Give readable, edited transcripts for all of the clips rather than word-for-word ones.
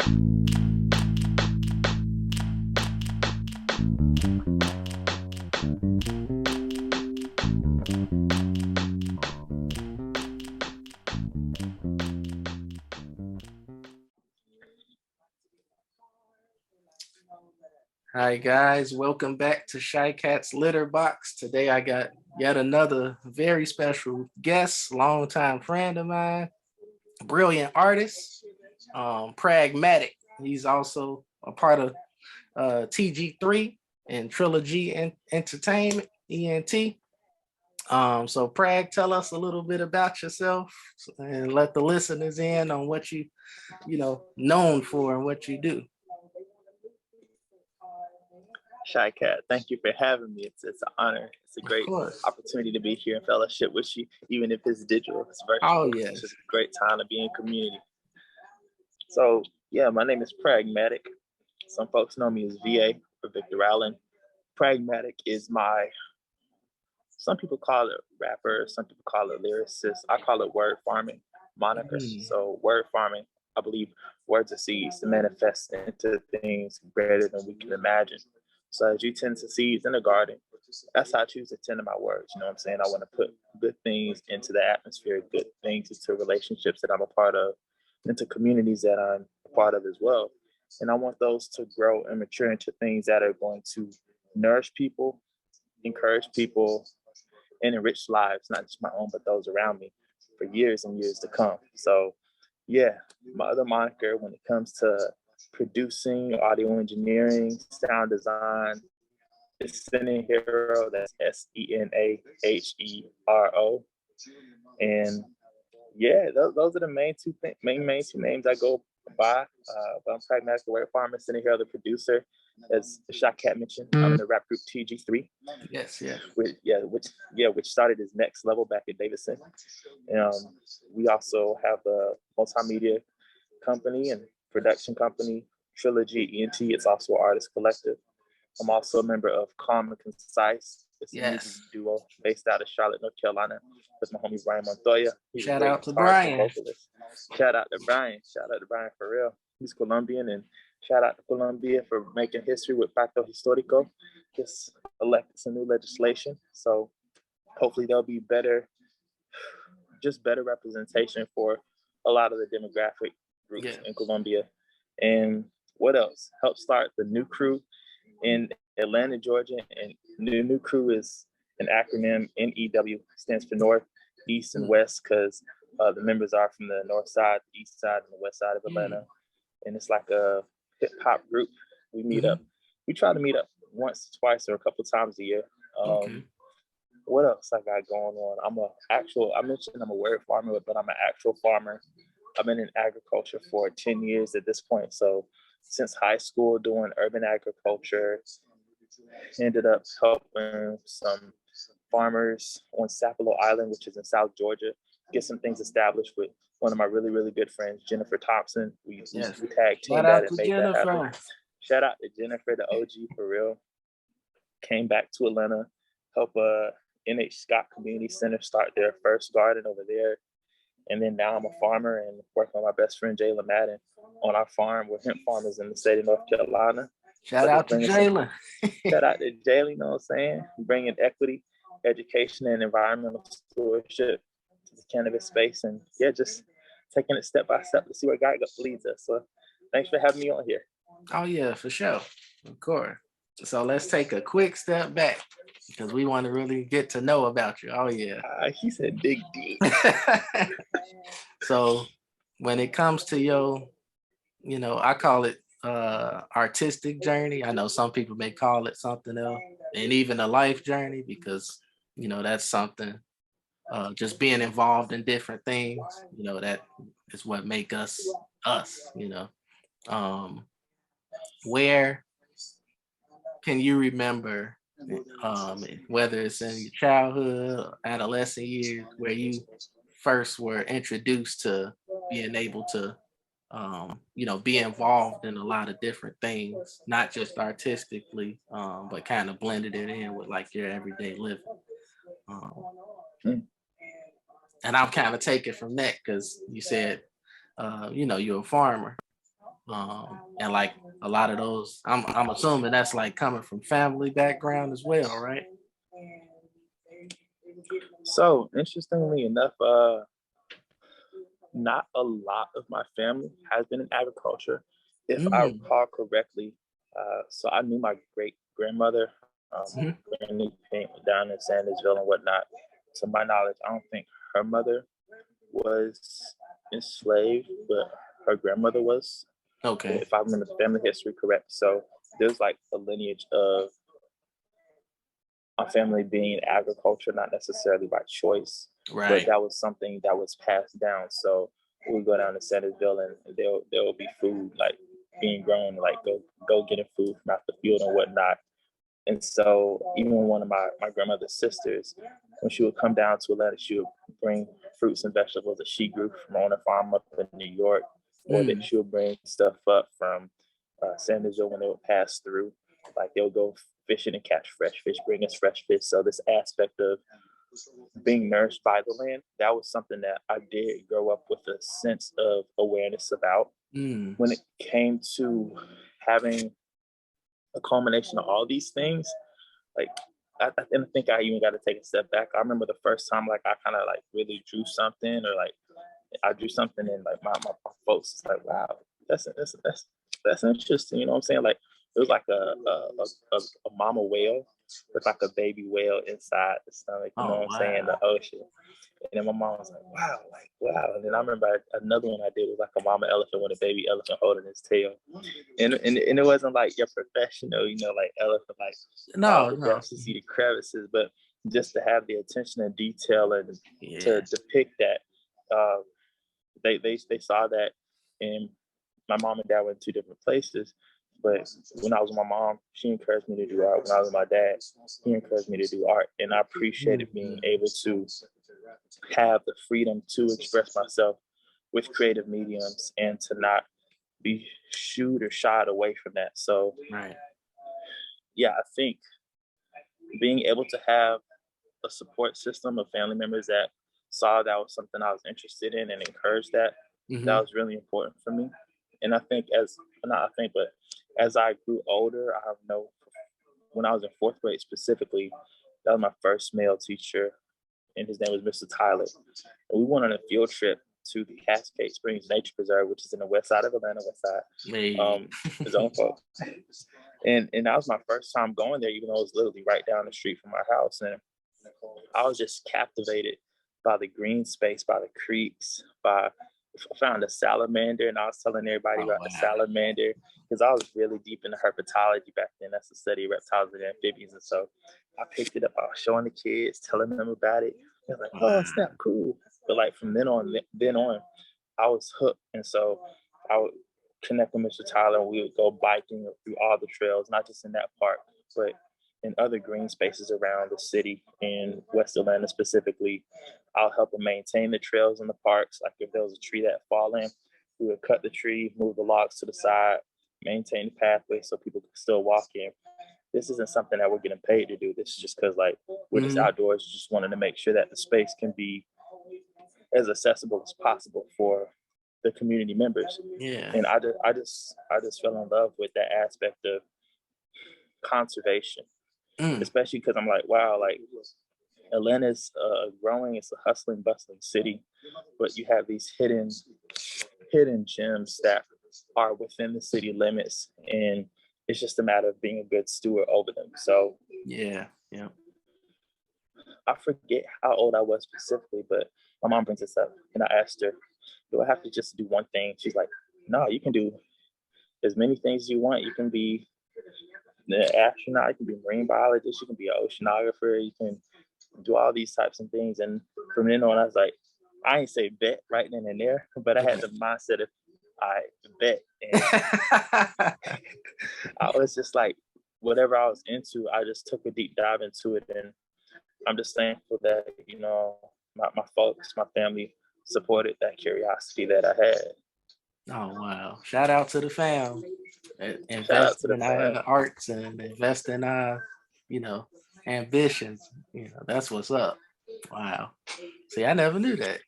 Hi guys, welcome back to CHICAT's Litterbox. Today I got yet another very special guest, longtime friend of mine, brilliant artist, Pragmatic. He's also a part of TG3 and Trilogy Entertainment, ENT. So Prag, tell us a little bit about yourself and let the listeners in on what you known for and what you do. CHICAT, thank you for having me. It's an honor. It's a great opportunity to be here in fellowship with you, even if it's digital, it's virtual. Oh, yes. It's just a great time to be in community. So, yeah, my name is Pragmatic. Some folks know me as VA for Victor Allen. Pragmatic is some people call it rapper, some people call it lyricist. I call it word farming moniker. So word farming, I believe words are seeds to manifest into things greater than we can imagine. So as you tend to seeds in the garden, that's how I choose to tend to my words. You know what I'm saying? I want to put good things into the atmosphere, good things into relationships that I'm a part of, into communities that I'm a part of as well. And I want those to grow and mature into things that are going to nourish people, encourage people, and enrich lives, not just my own, but those around me for years and years to come. So yeah, my other moniker when it comes to producing, audio engineering, sound design, is Cine Hero. That's SENAHERO. And yeah, those are the main two names I go by. But I'm Pragmatic Word Farmer, Cine Hero, the producer. As CHICAT mentioned, I'm in the rap group TG3. Yes, yeah. Which started as Next Level back at Davidson. We also have a multimedia company and production company, Trilogy ENT. It's also an artist collective. I'm also a member of Calm and Concise. It's a music duo based out of Charlotte, North Carolina, with my homie Brian Montoya. Shout out to Brian. Shout out to Brian for real. He's Colombian, and shout out to Colombia for making history with Pacto Histórico. Just elected some new legislation. So hopefully there'll be better representation for a lot of the demographic groups in Colombia. And what else? Help start the New Crew in Atlanta, Georgia. And the New Crew is an acronym. NEW stands for North, East, and West, because the members are from the north side, the east side, and the west side of Atlanta. And it's like a hip hop group. We meet up. We try to meet up once, twice, or a couple times a year. What else I got going on? I mentioned I'm a word farmer, but I'm an actual farmer. I've been in agriculture for 10 years at this point. So since high school, doing urban agriculture, ended up helping some farmers on Sapelo Island, which is in South Georgia, get some things established with one of my really, really good friends, Jennifer Thompson. We tag teamed that and made that happen. Shout out to Jennifer, the OG for real. Came back to Atlanta, help NH Scott Community Center start their first garden over there. And then now I'm a farmer and working with my best friend, Jayla Madden, on our farm. We're hemp farmers in the state of North Carolina. Shout out to Jayla. Shout out to Jayla, you know what I'm saying? Bringing equity, education, and environmental stewardship to the cannabis space. And yeah, just taking it step by step to see where God leads us. So thanks for having me on here. Oh yeah, for sure. Of course. So let's take a quick step back because we want to really get to know about you. Oh yeah. He said dig deep. So when it comes to your, I call it artistic journey. I know some people may call it something else, and even a life journey, because that's something, just being involved in different things, that is what make us where can you remember, whether it's in your childhood, adolescent years, where you first were introduced to being able to be involved in a lot of different things, not just artistically, but kind of blended it in with like your everyday living. And I'm kind of taking from that because you said, you're a farmer. And like a lot of those, I'm assuming that's like coming from family background as well, right? So interestingly enough, not a lot of my family has been in agriculture. If I Mm. recall correctly, so I knew my great grandmother, Mhm. granny down in Sandersville and whatnot. To my knowledge, I don't think her mother was enslaved, but her grandmother was, Okay. if I remember the family history correct. So there's like a lineage of my family being in agriculture, not necessarily by choice, but Right. that was something that was passed down. So we would go down to Sandersville and there will be food like being grown, like go getting food from out the field and whatnot. And so even one of my grandmother's sisters, when she would come down to Atlanta, she would bring fruits and vegetables that she grew from on a farm up in New York, or that Mm. she would bring stuff up from Sandersville when they would pass through. Like they'll go fishing and catch fresh fish, bring us fresh fish. So this aspect of being nourished by the land, that was something that I did grow up with a sense of awareness about. Mm. When it came to having a culmination of all these things, like I didn't think I even got to take a step back. I remember the first time like I kind of like really drew something, or like I drew something and like my folks is like, wow, that's interesting. You know what I'm saying? Like it was like a mama whale with like a baby whale inside the stomach. You know Oh what I'm saying? wow. The ocean. And then my mom was like, wow. And then I remember another one I did was like a mama elephant with a baby elephant holding his tail. And it wasn't like your professional, like elephant, like all No, the no. depths to see the crevices, but just to have the attention and detail and to Yeah. depict that. Uh, they saw that, and my mom and dad went to 2 different places. But when I was with my mom, she encouraged me to do art. When I was with my dad, he encouraged me to do art, and I appreciated being Mhm. able to have the freedom to express myself with creative mediums and to not be shooed or shied away from that. So Right. yeah, I think being able to have a support system of family members that saw that was something I was interested in and encouraged that, that Hmm. was really important for me. And I think but as I grew older, I know when I was in 4th grade specifically, that was my first male teacher, and his name was Mr. Tyler. And we went on a field trip to the Cascade Springs Nature Preserve, which is in the west side of Atlanta, west side, Hey. zone 4. And that was my first time going there, even though it was literally right down the street from our house. And I was just captivated by the green space, by the creeks, by I found a salamander, and I was telling everybody Oh about the wow. salamander because I was really deep into herpetology back then. That's the study of reptiles and amphibians. And so I picked it up. I was showing the kids, telling them about it. They're like, "Oh, Wow. snap, cool!" But like from then on, I was hooked. And so I would connect with Mr. Tyler, and we would go biking through all the trails, not just in that park, but in other green spaces around the city in West Atlanta specifically. I'll help them maintain the trails in the parks. Like if there was a tree that fall in, we would cut the tree, move the logs to the side, maintain the pathway so people can still walk in. This isn't something that we're getting paid to do. This is just because like we're just Hmm. outdoors, just wanting to make sure that the space can be as accessible as possible for the community members. Yeah. And I just fell in love with that aspect of conservation, Mm. especially because I'm like, wow, like Atlanta's growing. It's a hustling, bustling city, but you have these hidden gems that are within the city limits, and it's just a matter of being a good steward over them. So Yeah. Yeah. I forget how old I was specifically, but my mom brings this up, and I asked her, "Do I have to just do one thing?" She's like, "No, you can do as many things as you want. You can be an astronaut, you can be a marine biologist, you can be an oceanographer, you can do all these types of things." And from then on, I was like, I ain't say bet right then and there, but I had the mindset of I bet. And I was just like, whatever I was into, I just took a deep dive into it. And I'm just thankful that, my folks, my family supported that curiosity that I had. Oh wow. Shout out to the fam. Shout out Invest to the in fam. our arts and invest in our, you know, ambitions. That's what's up. Wow. See, I never knew that.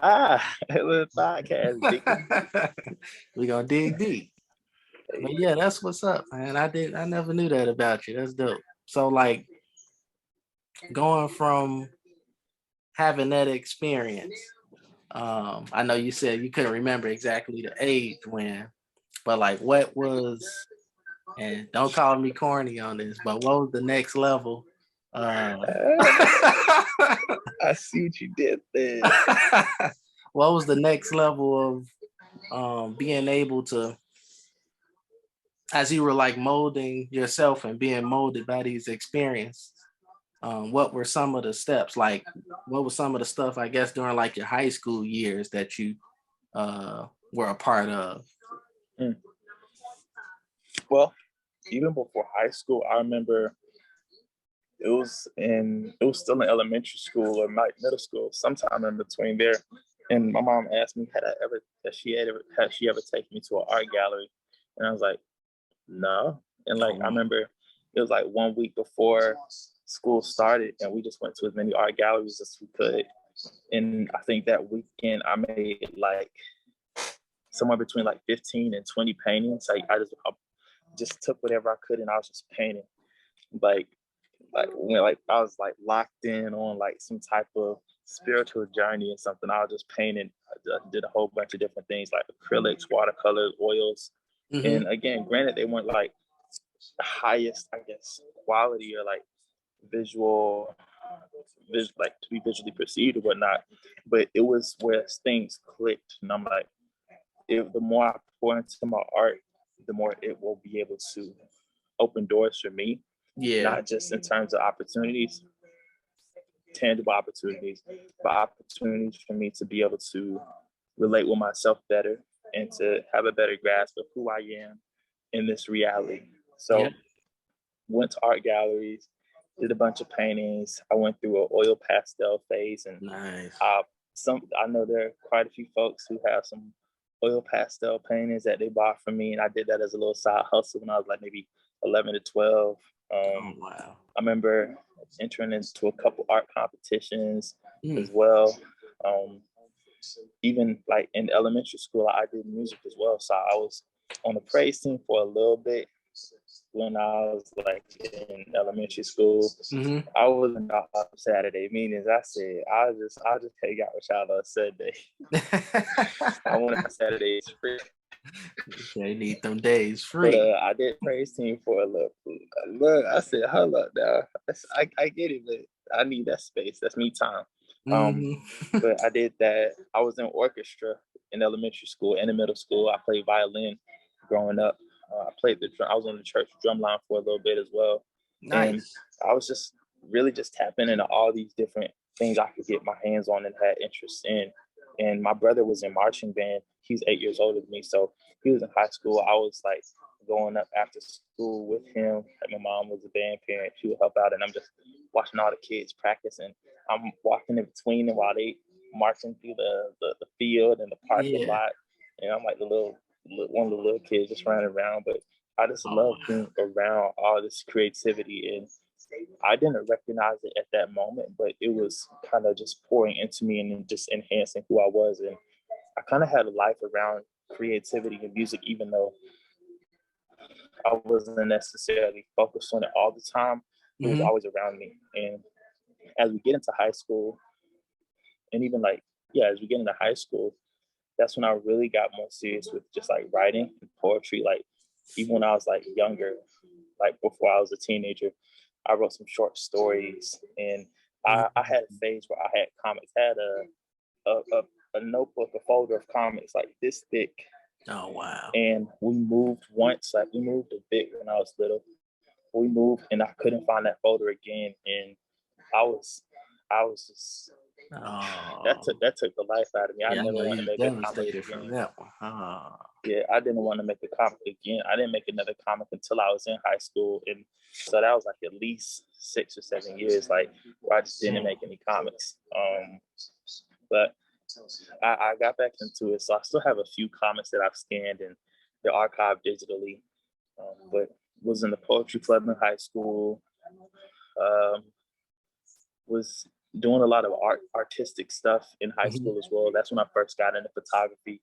A little podcast. We gonna dig deep. But yeah, that's what's up, man. I never knew that about you. That's dope. So like going from having that experience, I know you said you couldn't remember exactly the age when, but like what was, and don't call me corny on this, but what was the next level? I see what you did there. What was the next level of being able to, as you were like molding yourself and being molded by these experiences? What were some of the steps? Like, what was some of the stuff, I guess, during like your high school years that you were a part of? Mm. Well, even before high school, I remember it was still in elementary school or middle school, sometime in between there. And my mom asked me, had she ever taken me to an art gallery? And I was like, no. And like, I remember it was like 1 week before school started, and we just went to as many art galleries as we could. And I think that weekend I made like somewhere between like 15 and 20 paintings. Like I just took whatever I could and I was just painting. Like when like I was like locked in on like some type of spiritual journey or something. I was just painting. I did a whole bunch of different things like acrylics, watercolors, oils. Mm-hmm. And again, granted, they weren't like the highest, I guess, quality or like visual, like to be visually perceived or whatnot. But it was where things clicked, and I'm like, the more I pour into my art, the more it will be able to open doors for me. Yeah. Not just in terms of opportunities, tangible opportunities, but opportunities for me to be able to relate with myself better and to have a better grasp of who I am in this reality. So went to art galleries, did a bunch of paintings. I went through an oil pastel phase, and nice. I know there are quite a few folks who have some oil pastel paintings that they bought from me, and I did that as a little side hustle when I was like maybe 11 to 12. Wow. I remember entering into a couple art competitions as well. Even like in elementary school, I did music as well. So I was on the praise team for a little bit when I was like in elementary school. Mm-hmm. I wasn't out on Saturday meetings. I said, I'll just hang out with y'all on Sunday. I wanted my Saturdays free. They need them days free. But I did praise team for a little. Look, I said, hold up now. I get it, but I need that space. That's me time. Mm-hmm. But I did that. I was in orchestra in elementary school and in middle school. I played violin growing up. I played the drum. I was on the church drum line for a little bit as well. Nice. And I was just really just tapping into all these different things I could get my hands on and had interest in. And my brother was in marching band. He's 8 years older than me. So he was in high school. I was like going up after school with him. Like my mom was a band parent. She would help out. And I'm just watching all the kids practice. And I'm walking in between them while they marching through the field and the parking lot. And I'm like one of the little kids just running around. But I just love being around all this creativity. And I didn't recognize it at that moment, but it was kind of just pouring into me and just enhancing who I was. And I kind of had a life around creativity and music, even though I wasn't necessarily focused on it all the time. It was always around me. And as we get into high school, and even like, as we get into high school, that's when I really got more serious with just like writing and poetry. Like even when I was like younger, like before I was a teenager, I wrote some short stories, and I had a phase where I had comics. I had a notebook, a folder of comics like this thick. Oh wow! And we moved once, like we moved a bit when I was little. We moved, and I couldn't find that folder again, and I was just. Oh. That took the life out of me. I never want to make a comic again. From that one. Oh. Yeah, I didn't want to make a comic again. I didn't make another comic until I was in high school, and so that was like at least 6 or 7 years, like where I just didn't make any comics. But I got back into it, so I still have a few comics that I've scanned and they're archived digitally. But was in the poetry club in high school. Was doing a lot of artistic stuff in high school as well. That's when I first got into photography.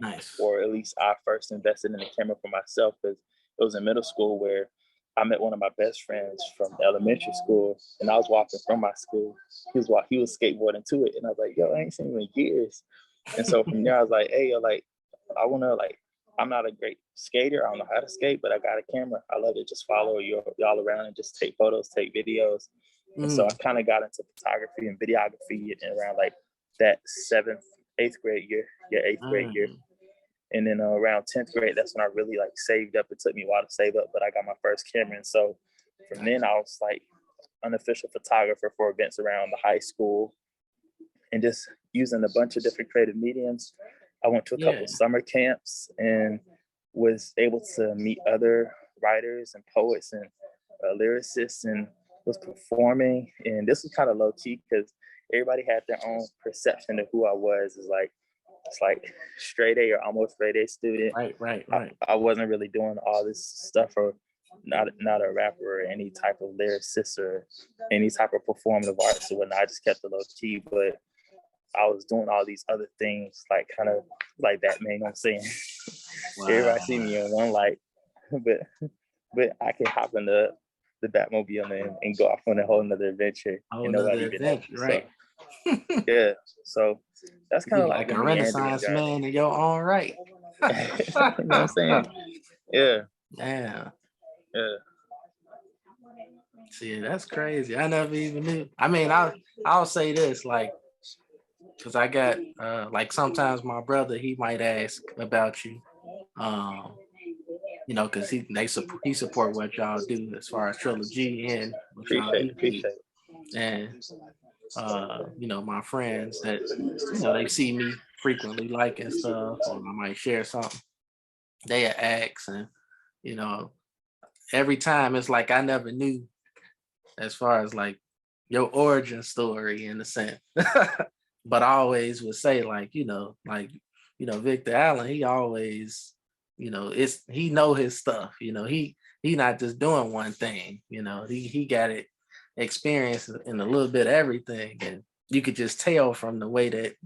Nice. Or at least I first invested in a camera for myself, because it was in middle school where I met one of my best friends from elementary school, and I was walking from my school. He was skateboarding to it, and I was like, "Yo, I ain't seen him in years." And so from there, I was like, "Hey, I want to I'm not a great skater. I don't know how to skate, but I got a camera. I love to just follow y'all around and just take photos, take videos." And so I kind of got into photography and videography around like that eighth grade year. And then around 10th grade, that's when I really like saved up. It took me a while to save up, but I got my first camera. And so from then I was like unofficial photographer for events around the high school, and just using a bunch of different creative mediums. I went to a couple of summer camps and was able to meet other writers and poets and lyricists, and was performing. And this was kind of low key because everybody had their own perception of who I was. It's like straight A or almost straight A student. Right. I wasn't really doing all this stuff, or not a rapper or any type of lyricist or any type of performative arts or whatnot. I just kept it low key, but I was doing all these other things, like kind of like that, man. You know what I'm saying? Wow. Everybody see me in one light, but I can hop in the Batmobile and go off on a whole another adventure. And nobody even knows. Right. So, yeah. So that's kind of like a Renaissance man in your own right. You know what I'm saying? Yeah. Yeah. Yeah. See, that's crazy. I never even knew. I mean, I'll say this, like, because I got like sometimes my brother, he might ask about you, you know, because he support what y'all do as far as Trilogy and what y'all do. Appreciate it. And you know, my friends that, you know, they see me frequently liking stuff, or I might share something, they ask, and you know, every time it's like I never knew as far as like your origin story in a sense. But I always would say, like, you know, Victor Allen, he always, you know, he know his stuff, you know, he not just doing one thing, you know, he got it experience in a little bit of everything. And you could just tell from the way that,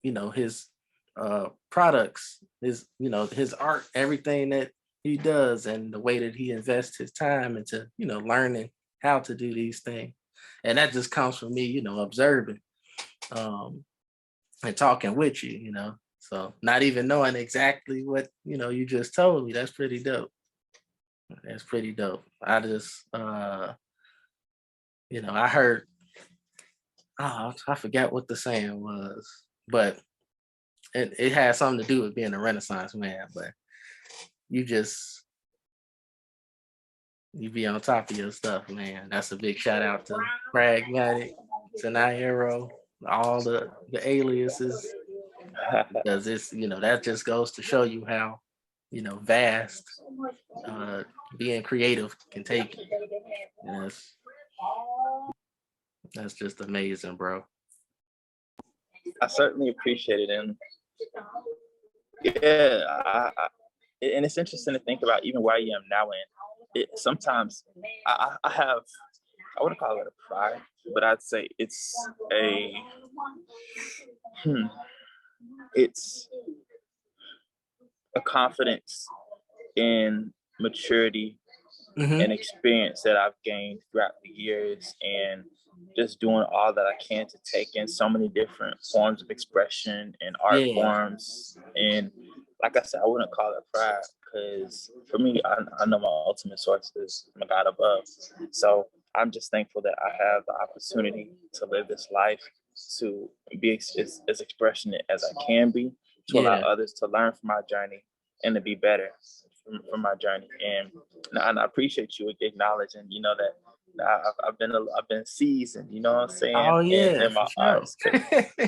you know, his products, his, you know, his art, everything that he does, and the way that he invests his time into, you know, learning how to do these things. And that just comes from me, you know, observing and talking with you, you know. So not even knowing exactly what, you know, you just told me. That's pretty dope. That's pretty dope. I just you know, I heard, oh, I forgot what the saying was, but it had something to do with being a Renaissance man. But you be on top of your stuff, man. That's a big shout out to Pragmatic, Hero, all the aliases, because it's, you know, that just goes to show you how, you know, vast being creative can take you. And that's just amazing, bro. I certainly appreciate it, and yeah, and it's interesting to think about even where I am now. And sometimes I have, I wouldn't call it a pride, but I'd say it's it's a confidence in maturity and experience that I've gained throughout the years, and just doing all that I can to take in so many different forms of expression and art forms. And like I said, I wouldn't call it pride, because for me, I know my ultimate source is my God above. So I'm just thankful that I have the opportunity to live this life, to be as expressionate as I can be, to allow others to learn from my journey and to be better from my journey. And I appreciate you acknowledging, you know, that I've been seasoned, you know what I'm saying? Oh yeah, in my arts.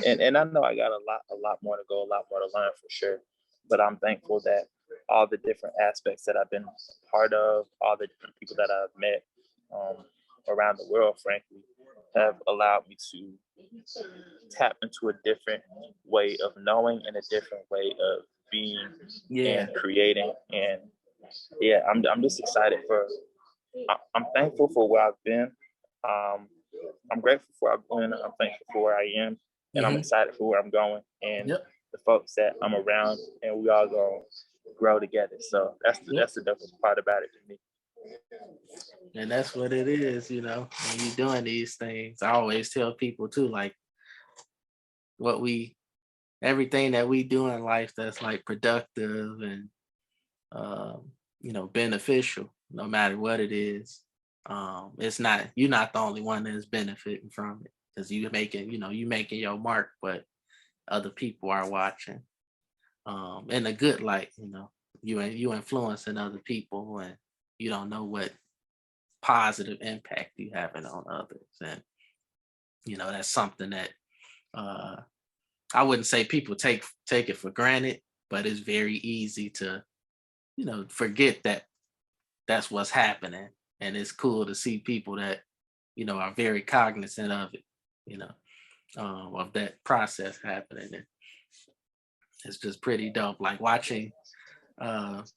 And I know I got a lot more to go, a lot more to learn for sure. But I'm thankful that all the different aspects that I've been part of, all the different people that I've met around the world, frankly, have allowed me to tap into a different way of knowing and a different way of being and creating. And I'm just excited I'm thankful for where I've been. I'm grateful for I'm thankful for where I am, and I'm excited for where I'm going, and the folks that I'm around, and we all gonna grow together. So that's the dopest part about it to me. And that's what it is, you know, when you're doing these things. I always tell people too, like everything that we do in life that's like productive and you know, beneficial, no matter what it is. You're not the only one that's benefiting from it because you making your mark, but other people are watching. In a good light, you know, you influencing other people and you don't know what positive impact you having on others. And you know, that's something that uh I wouldn't say people take it for granted, but it's very easy to, you know, forget that that's what's happening. And it's cool to see people that, you know, are very cognizant of it, you know, of that process happening. And it's just pretty dope. Like watching,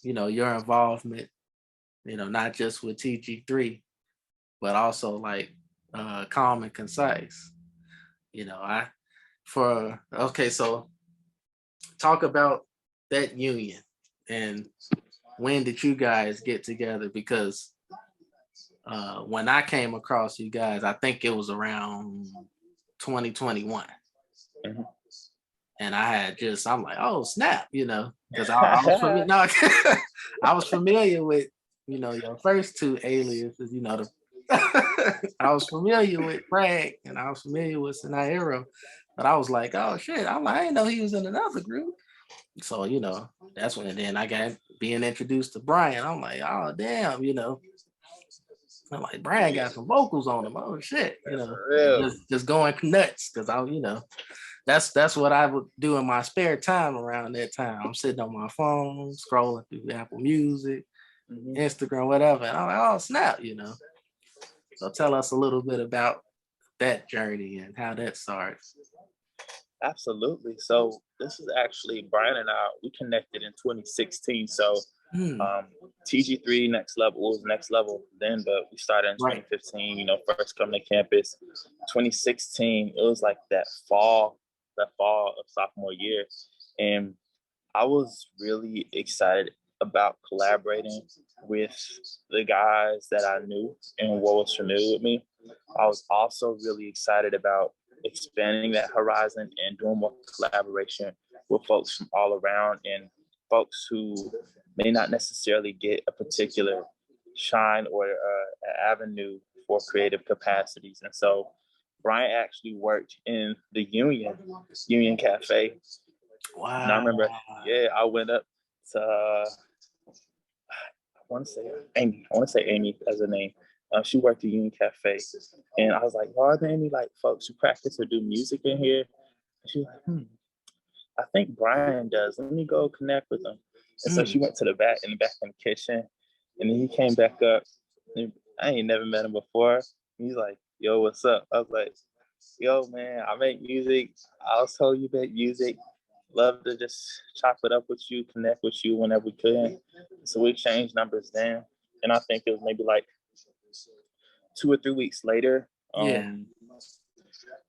you know, your involvement, you know, not just with TG3, but also like calm and concise. You know, so talk about that union and when did you guys get together? Because when I came across you guys, I think it was around 2021. And I'm like, oh snap, you know, because I was familiar. No, I was familiar with, you know, your first two aliases, you know, I was familiar with Prag and I was familiar with Sinairo, but I was like, oh shit, I didn't know he was in another group. So, you know, that's when then I got being introduced to Brian. I'm like, oh damn, you know. I'm like, Brian got some vocals on him. Oh shit, you know, just going nuts because you know, that's what I would do in my spare time around that time. I'm sitting on my phone, scrolling through Apple Music, Instagram, whatever. And I'm like, oh snap, you know. So tell us a little bit about that journey and how that started. Absolutely. So this is actually Brian and we connected in 2016. So TG3 Next Level was Next Level then, but we started in 2015, you know, first coming to campus. 2016, it was like that fall of sophomore year. And I was really excited about collaborating with the guys that I knew and what was familiar with me. I was also really excited about expanding that horizon and doing more collaboration with folks from all around and folks who may not necessarily get a particular shine or an avenue for creative capacities. And so Brian actually worked in the Union Cafe. Wow. And I remember, I went up to, I want to say Amy as a name. She worked at Union Cafe. And I was like, are there any like folks who practice or do music in here? And she was like, I think Brian does. Let me go connect with him. And so she went to the back in the kitchen. And then he came back up. And I ain't never met him before. He's like, yo, what's up? I was like, yo, man, I make music. I was told you make music. Love to just chop it up with you, connect with you whenever we could. So we exchanged numbers then. And I think it was maybe like 2 or 3 weeks later.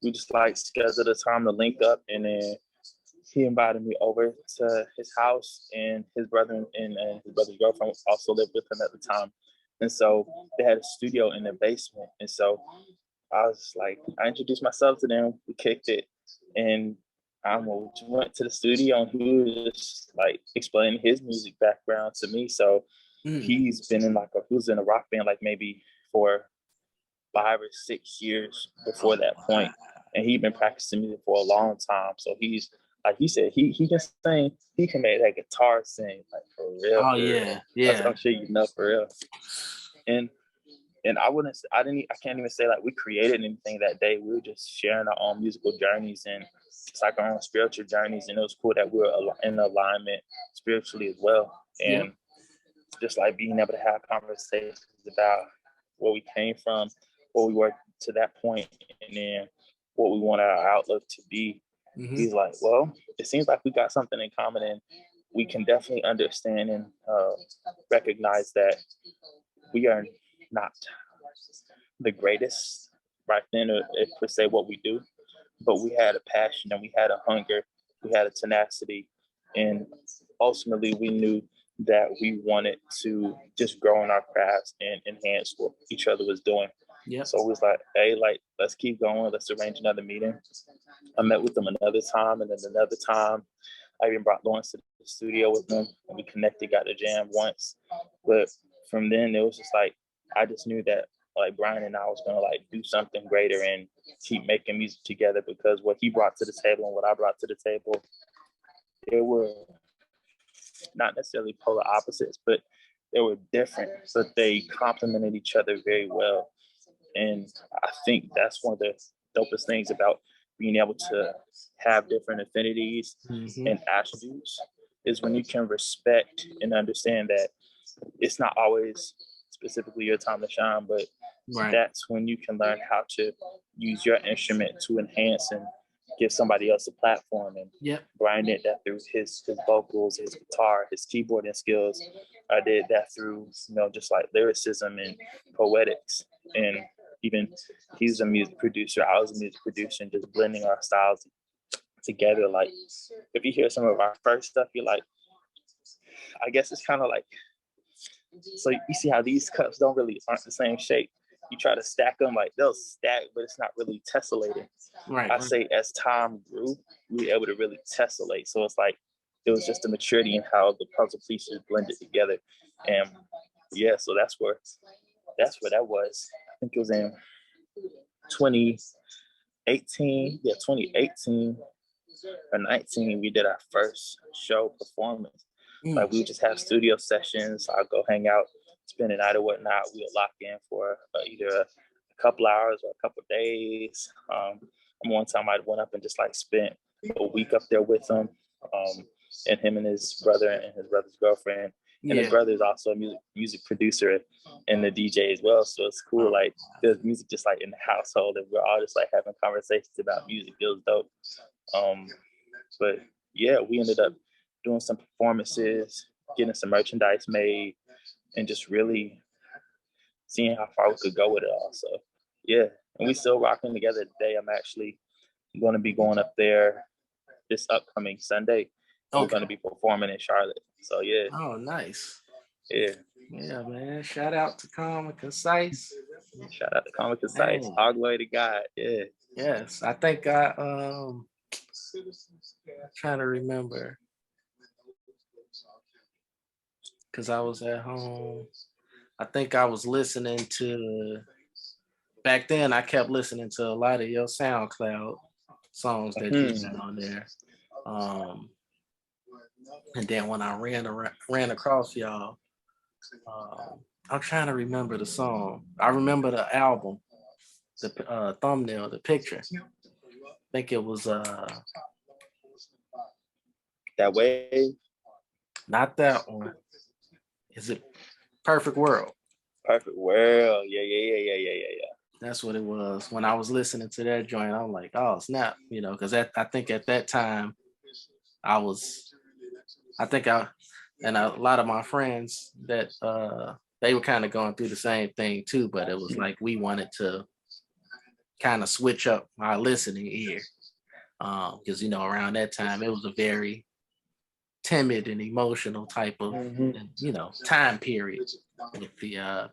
We just like scheduled a time to link up, and then he invited me over to his house, and his brother and his brother's girlfriend also lived with him at the time. And so they had a studio in their basement. And so I was like, I introduced myself to them. We kicked it, and I went to the studio, and he was just like explaining his music background to me. So he's been he was in a rock band like maybe for 5 or 6 years before that point, and he'd been practicing music for a long time. So he's like he said, he can sing. He can make that guitar sing like for real. Oh for yeah, real. I'm sure you know for real. And I can't even say like we created anything that day. We were just sharing our own musical journeys, and it's like our own spiritual journeys. And it was cool that we were in alignment spiritually as well. And just like being able to have conversations about where we came from, where we were to that point, and then what we want our outlook to be. He's like, well, it seems like we got something in common, and we can definitely understand and recognize that we are not the greatest right then, if per se what we do, but we had a passion and we had a hunger, we had a tenacity, and ultimately we knew that we wanted to just grow in our crafts and enhance what each other was doing. Yep. So it was like, hey, like, let's keep going. Let's arrange another meeting. I met with them another time, and then another time I even brought Lawrence to the studio with them, and we connected, got to jam once. But from then, it was just like, I just knew that like Brian and I was gonna like do something greater and keep making music together, because what he brought to the table and what I brought to the table, they were not necessarily polar opposites, but they were different, but they complemented each other very well. And I think that's one of the dopest things about being able to have different affinities and attributes, is when you can respect and understand that it's not always specifically your time to shine, but that's when you can learn how to use your instrument to enhance and give somebody else a platform. And Brian did that through his vocals, his guitar, his keyboarding skills. I did that through, just like lyricism and poetics. And even he's a music producer, I was a music producer, and just blending our styles together. Like, if you hear some of our first stuff, you're like, I guess it's kind of like, so you see how these cups aren't the same shape. You try to stack them, like they'll stack, but it's not really tessellating. I say as time grew, we were able to really tessellate. So it's like, it was just the maturity in how the puzzle pieces blended together. And yeah, so that's where that was. I think it was in 2018. Yeah, 2018 or 19, we did our first show performance. Like, we would just have studio sessions. I'll go hang out, spend a night or whatnot. We'll lock in for either a couple hours or a couple days. One time I went up and just like spent a week up there with him, and him and his brother and his brother's girlfriend. And his brother is also a music producer and the DJ as well. So it's cool. Like, there's music just like in the household, and we're all just like having conversations about music. It was dope. But yeah, we ended up doing some performances, getting some merchandise made, and just really seeing how far we could go with it all. So yeah, and we still rocking together today. I'm actually going to be going up there this upcoming Sunday. We're going to be performing in Charlotte. So yeah. Oh, nice. Yeah. Yeah, man. Shout out to Calm and Concise. Shout out to Calm and Concise. All glory to God. Yeah. Yes, I think trying to remember, because I was at home. I think I was listening to, back then I kept listening to a lot of your SoundCloud songs that you had on there. And then when I ran across y'all, I'm trying to remember the song. I remember the album, the thumbnail, the picture. I think it was That Wave. Not that one. Is it Perfect World? Perfect World. Yeah. That's what it was. When I was listening to that joint, I'm like, oh snap, because I think at that time and a lot of my friends that they were kind of going through the same thing too, but it was like we wanted to kind of switch up our listening ear, because around that time it was a very timid and emotional type of time period with the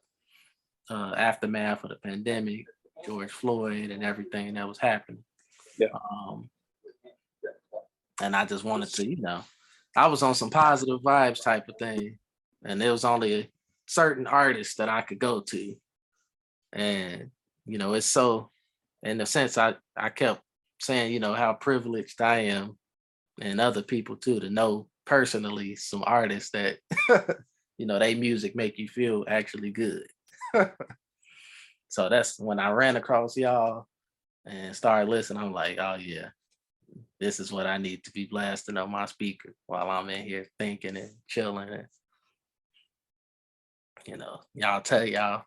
aftermath of the pandemic, George Floyd, and everything that was happening. Yeah. And I just wanted to, I was on some positive vibes type of thing, and there was only certain artists that I could go to, and it's so, in a sense, I kept saying, how privileged I am, and other people too, to know personally some artists that they music make you feel actually good. So that's when I ran across y'all and started listening. I'm like, oh yeah, this is what I need to be blasting on my speaker while I'm in here thinking and chilling, and y'all tell y'all.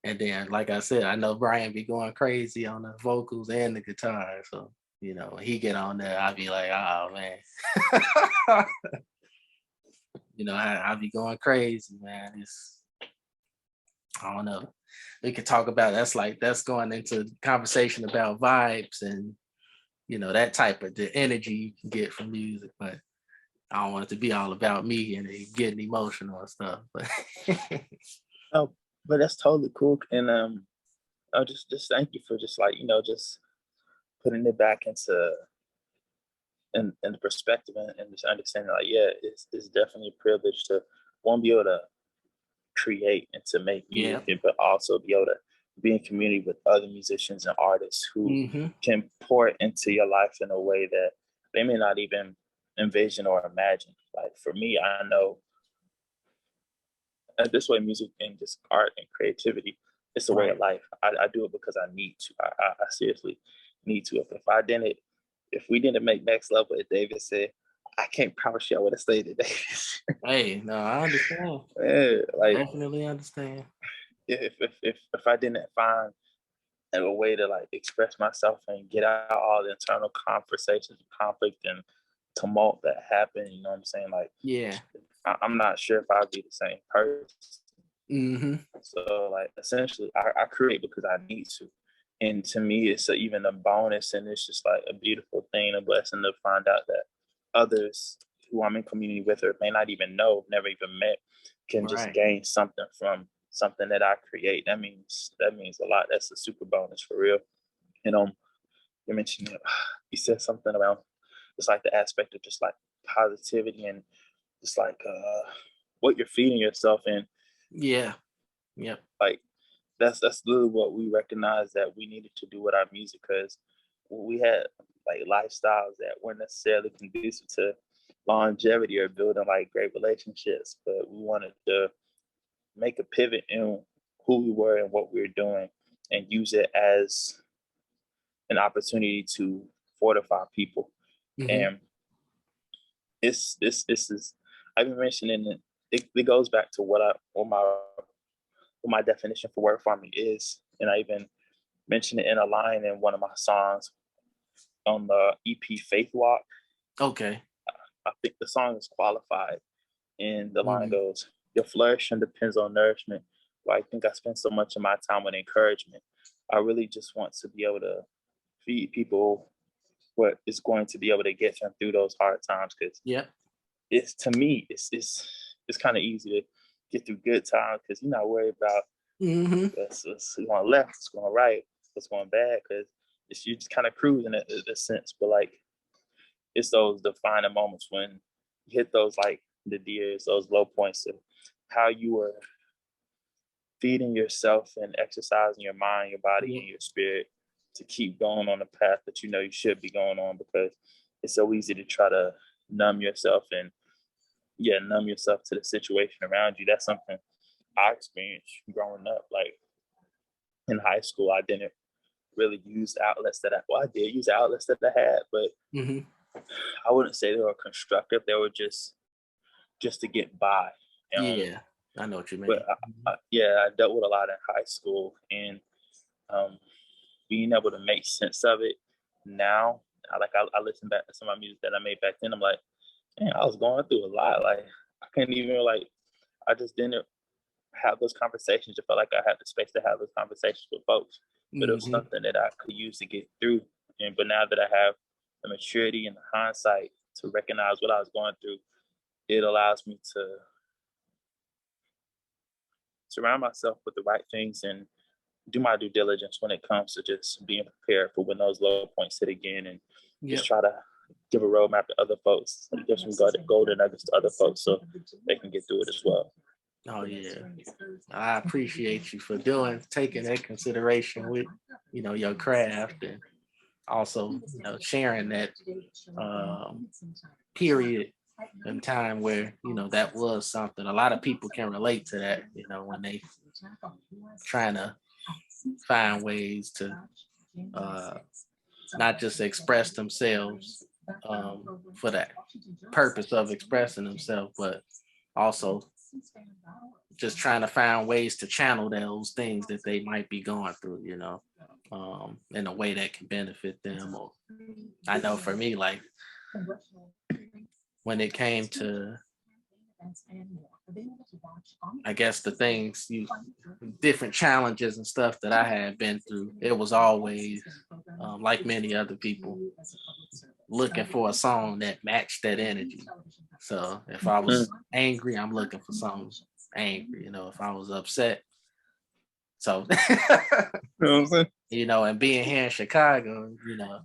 And then, like I said, I know Brian be going crazy on the vocals and the guitar. So, when he get on there, I'll be like, oh man. I'll be going crazy, man. I don't know. We could talk about that's going into conversation about vibes and that type of the energy you can get from music, but I don't want it to be all about me and getting emotional and stuff. But oh, but that's totally cool. And I just thank you for just like just putting it back into in the perspective and just understanding like it's definitely a privilege to one be able to create and to make music, but also be able to be in community with other musicians and artists who can pour into your life in a way that they may not even envision or imagine. Like for me, I know this way music and just art and creativity, it's a way of life. I do it because I need to. I seriously need to. If we didn't make Next Level, as David said, I can't promise you I would have stayed at Davis. Hey, no, I understand. Like definitely understand. If I didn't find a way to like express myself and get out all the internal conversations, conflict, and tumult that happen, you know what I'm saying? Like, I'm not sure if I'd be the same person. So, like, essentially, I create because I need to. And to me, it's even a bonus, and it's just like a beautiful thing, a blessing to find out that others who I'm in community with or may not even know, never even met, can just gain something from something that I create. That means a lot. That's a super bonus for real. You mentioned you said something about just like the aspect of just like positivity and just like what you're feeding yourself in. Like that's literally what we recognized that we needed to do with our music, because we had like lifestyles that weren't necessarily conducive to longevity or building like great relationships, but we wanted to make a pivot in who we were and what we were doing and use it as an opportunity to fortify people. And this is, I've been mentioning it goes back to what my definition for word farming is. And I even mentioned it in a line in one of my songs on the EP Faith Walk. Okay. I think the song is Qualified. And the line goes, your flourishing depends on nourishment. Well, I think I spend so much of my time with encouragement. I really just want to be able to feed people what is going to be able to get them through those hard times. Because it's, to me, it's kind of easy to get through good times because you're not worried about what's going left, what's going right, what's going bad, because you're just kind of cruising in a sense. But like, it's those defining moments when you hit those like the deers, those low points of how you are feeding yourself and exercising your mind, your body, and your spirit to keep going on the path that you know you should be going on, because it's so easy to try to numb yourself to the situation around you. That's something I experienced growing up. Like in high school, I didn't really use outlets I did use outlets that I had, but I wouldn't say they were constructive. They were just to get by. I know what you mean. But I dealt with a lot in high school, and being able to make sense of it now. I listen back to some of my music that I made back then. I'm like, man, I was going through a lot. Like I couldn't even I just didn't have those conversations. I felt like I had the space to have those conversations with folks, but it was something that I could use to get through. But now that I have the maturity and the hindsight to recognize what I was going through, it allows me to surround myself with the right things and do my due diligence when it comes to just being prepared for when those low points hit again, and just try to give a roadmap to other folks, give some golden nuggets to other folks so they can get through it as well. Oh yeah, I appreciate you for taking that consideration with your craft, and also sharing that period in time where that was something. A lot of people can relate to that, when they trying to find ways to not just express themselves for that purpose of expressing themselves, but also just trying to find ways to channel those things that they might be going through, in a way that can benefit them. Or I know for me, like when it came to I guess the things different challenges and stuff that I had been through, it was always like many other people looking for a song that matched that energy. So if I was angry, I'm looking for something angry. You know, if I was upset, so you know, and being here in Chicago, you know,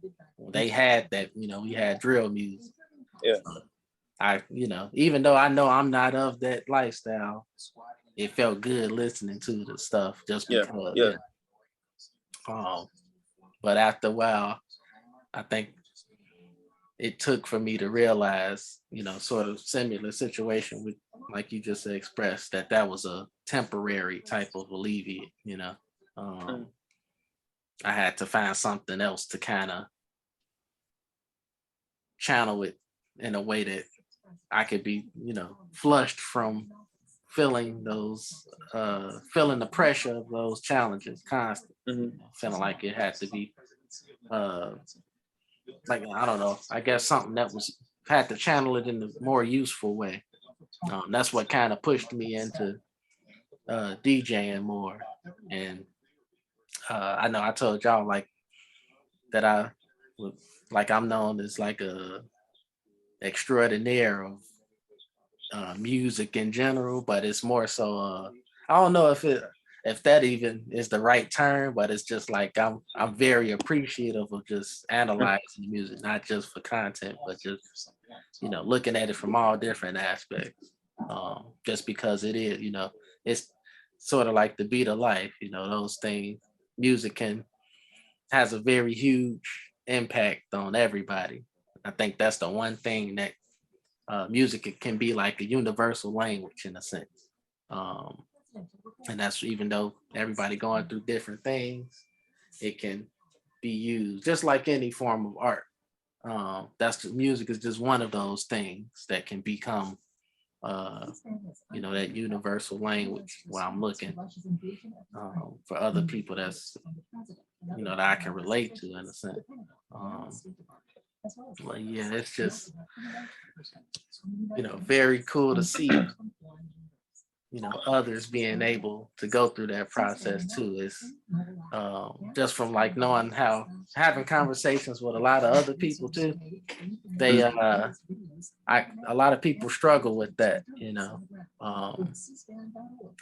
they had that. You know, we had drill music. Yeah. I, you know, even though I know I'm not of that lifestyle, it felt good listening to the stuff just because. Yeah. But after a while, I think it took for me to realize, you know, sort of similar situation with, like you just expressed, that was a temporary type of alleviate. You know, I had to find something else to kind of channel it in a way that I could be, you know, flushed from feeling feeling the pressure of those challenges constantly, you know, feeling like it had to be, like, I don't know, I guess something that had to channel it in a more useful way. That's what kind of pushed me into DJing more. And I know I told y'all like that I'm known as like a extraordinaire of music in general, but it's more so I don't know if that even is the right term, but it's just like I'm very appreciative of just analyzing music, not just for content, but just, you know, looking at it from all different aspects. Just because it is, you know, it's sort of like the beat of life, you know, those things. Music has a very huge impact on everybody. I think that's the one thing that music can be like a universal language in a sense. And that's even though everybody going through different things, it can be used just like any form of art. Music is just one of those things that can become, you know, that universal language where I'm looking for other people that's, you know, that I can relate to in a sense. But yeah, it's just, you know, very cool to see, you know, others being able to go through that process too. Is just from like knowing how having conversations with a lot of other people too. They a lot of people struggle with that, you know. I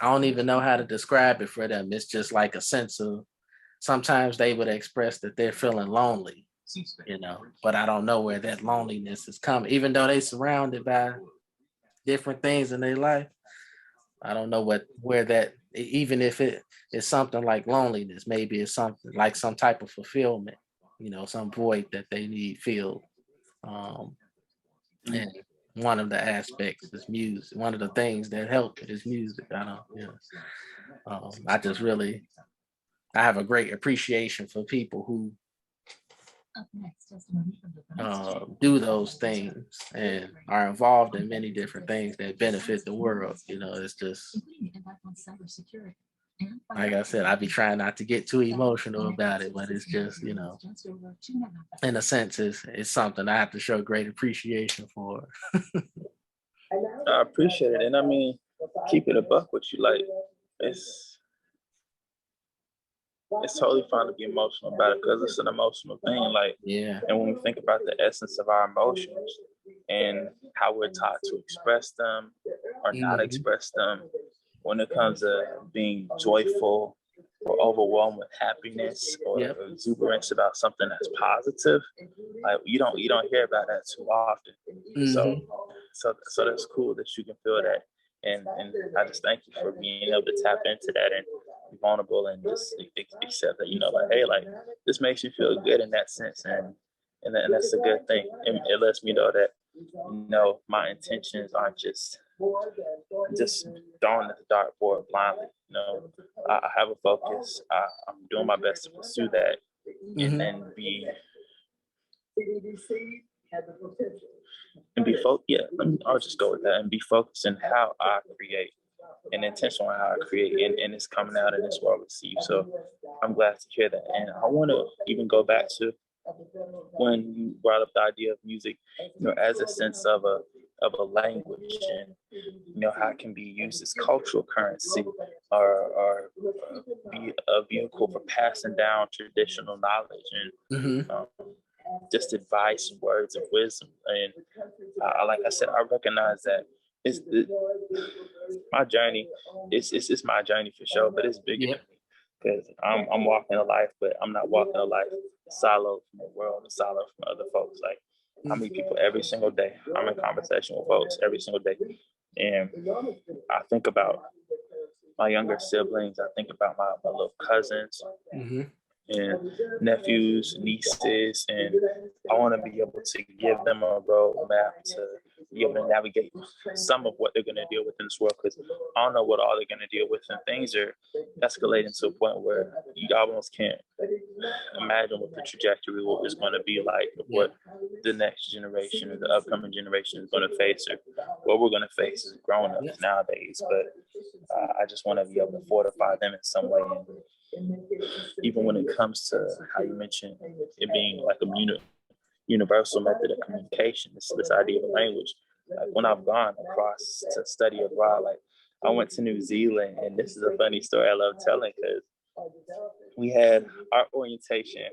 don't even know how to describe it for them. It's just like a sense of, sometimes they would express that they're feeling lonely, you know, but I don't know where that loneliness is coming, even though they surrounded by different things in their life. I don't know where that, even if it is something like loneliness, maybe it's something like some type of fulfillment, you know, some void that they need filled. And one of the aspects is music. One of the things that help it is music. I don't, you know, I just really, I have a great appreciation for people who do those things and are involved in many different things that benefit the world. You know, it's just, like I said, I be trying not to get too emotional about it, but it's just, you know, in a sense, it's something I have to show great appreciation for. I appreciate it. And I mean, keep it a buck with you. Like, it's totally fine to be emotional about it because it's an emotional thing. Like, yeah. And when we think about the essence of our emotions and how we're taught to express them or not express them, when it comes to being joyful or overwhelmed with happiness or exuberance about something that's positive, like you don't hear about that too often. So that's cool that you can feel that. And I just thank you for being able to tap into that and be vulnerable and just accept that, you know, like, hey, like this makes you feel good in that sense. And that's a good thing. It lets me know that, you know, my intentions aren't just throwing at the dartboard blindly. You know, I have a focus. I'm doing my best to pursue that and be focused. Yeah, I'll just go with that and be focused in how I create and intentional on how I create, and it's coming out and it's well received. So I'm glad to hear that. And I want to even go back to when you brought up the idea of music, you know, as a sense of a of a language, and how it can be used as cultural currency, or be a vehicle for passing down traditional knowledge and just advice and words of wisdom. And like I said, I recognize that my journey. It's my journey for sure, but it's bigger than me, because I'm walking a life, but I'm not walking a life siloed from the world, or siloed from other folks. Like, I meet people every single day. I'm in conversation with folks every single day, and I think about my younger siblings. I think about my little cousins and nephews, nieces, and I want to be able to give them a roadmap to be able to navigate some of what they're going to deal with in this world, because I don't know what all they're going to deal with, and things are escalating to a point where you almost can't imagine what the trajectory is going to be like, of what the next generation or the upcoming generation is going to face, or what we're going to face as grown-ups nowadays. But I just want to be able to fortify them in some way. And even when it comes to how you mentioned it being like a universal method of communication, this idea of language. Like, when I've gone across to study abroad, like I went to New Zealand, and this is a funny story I love telling, because we had our orientation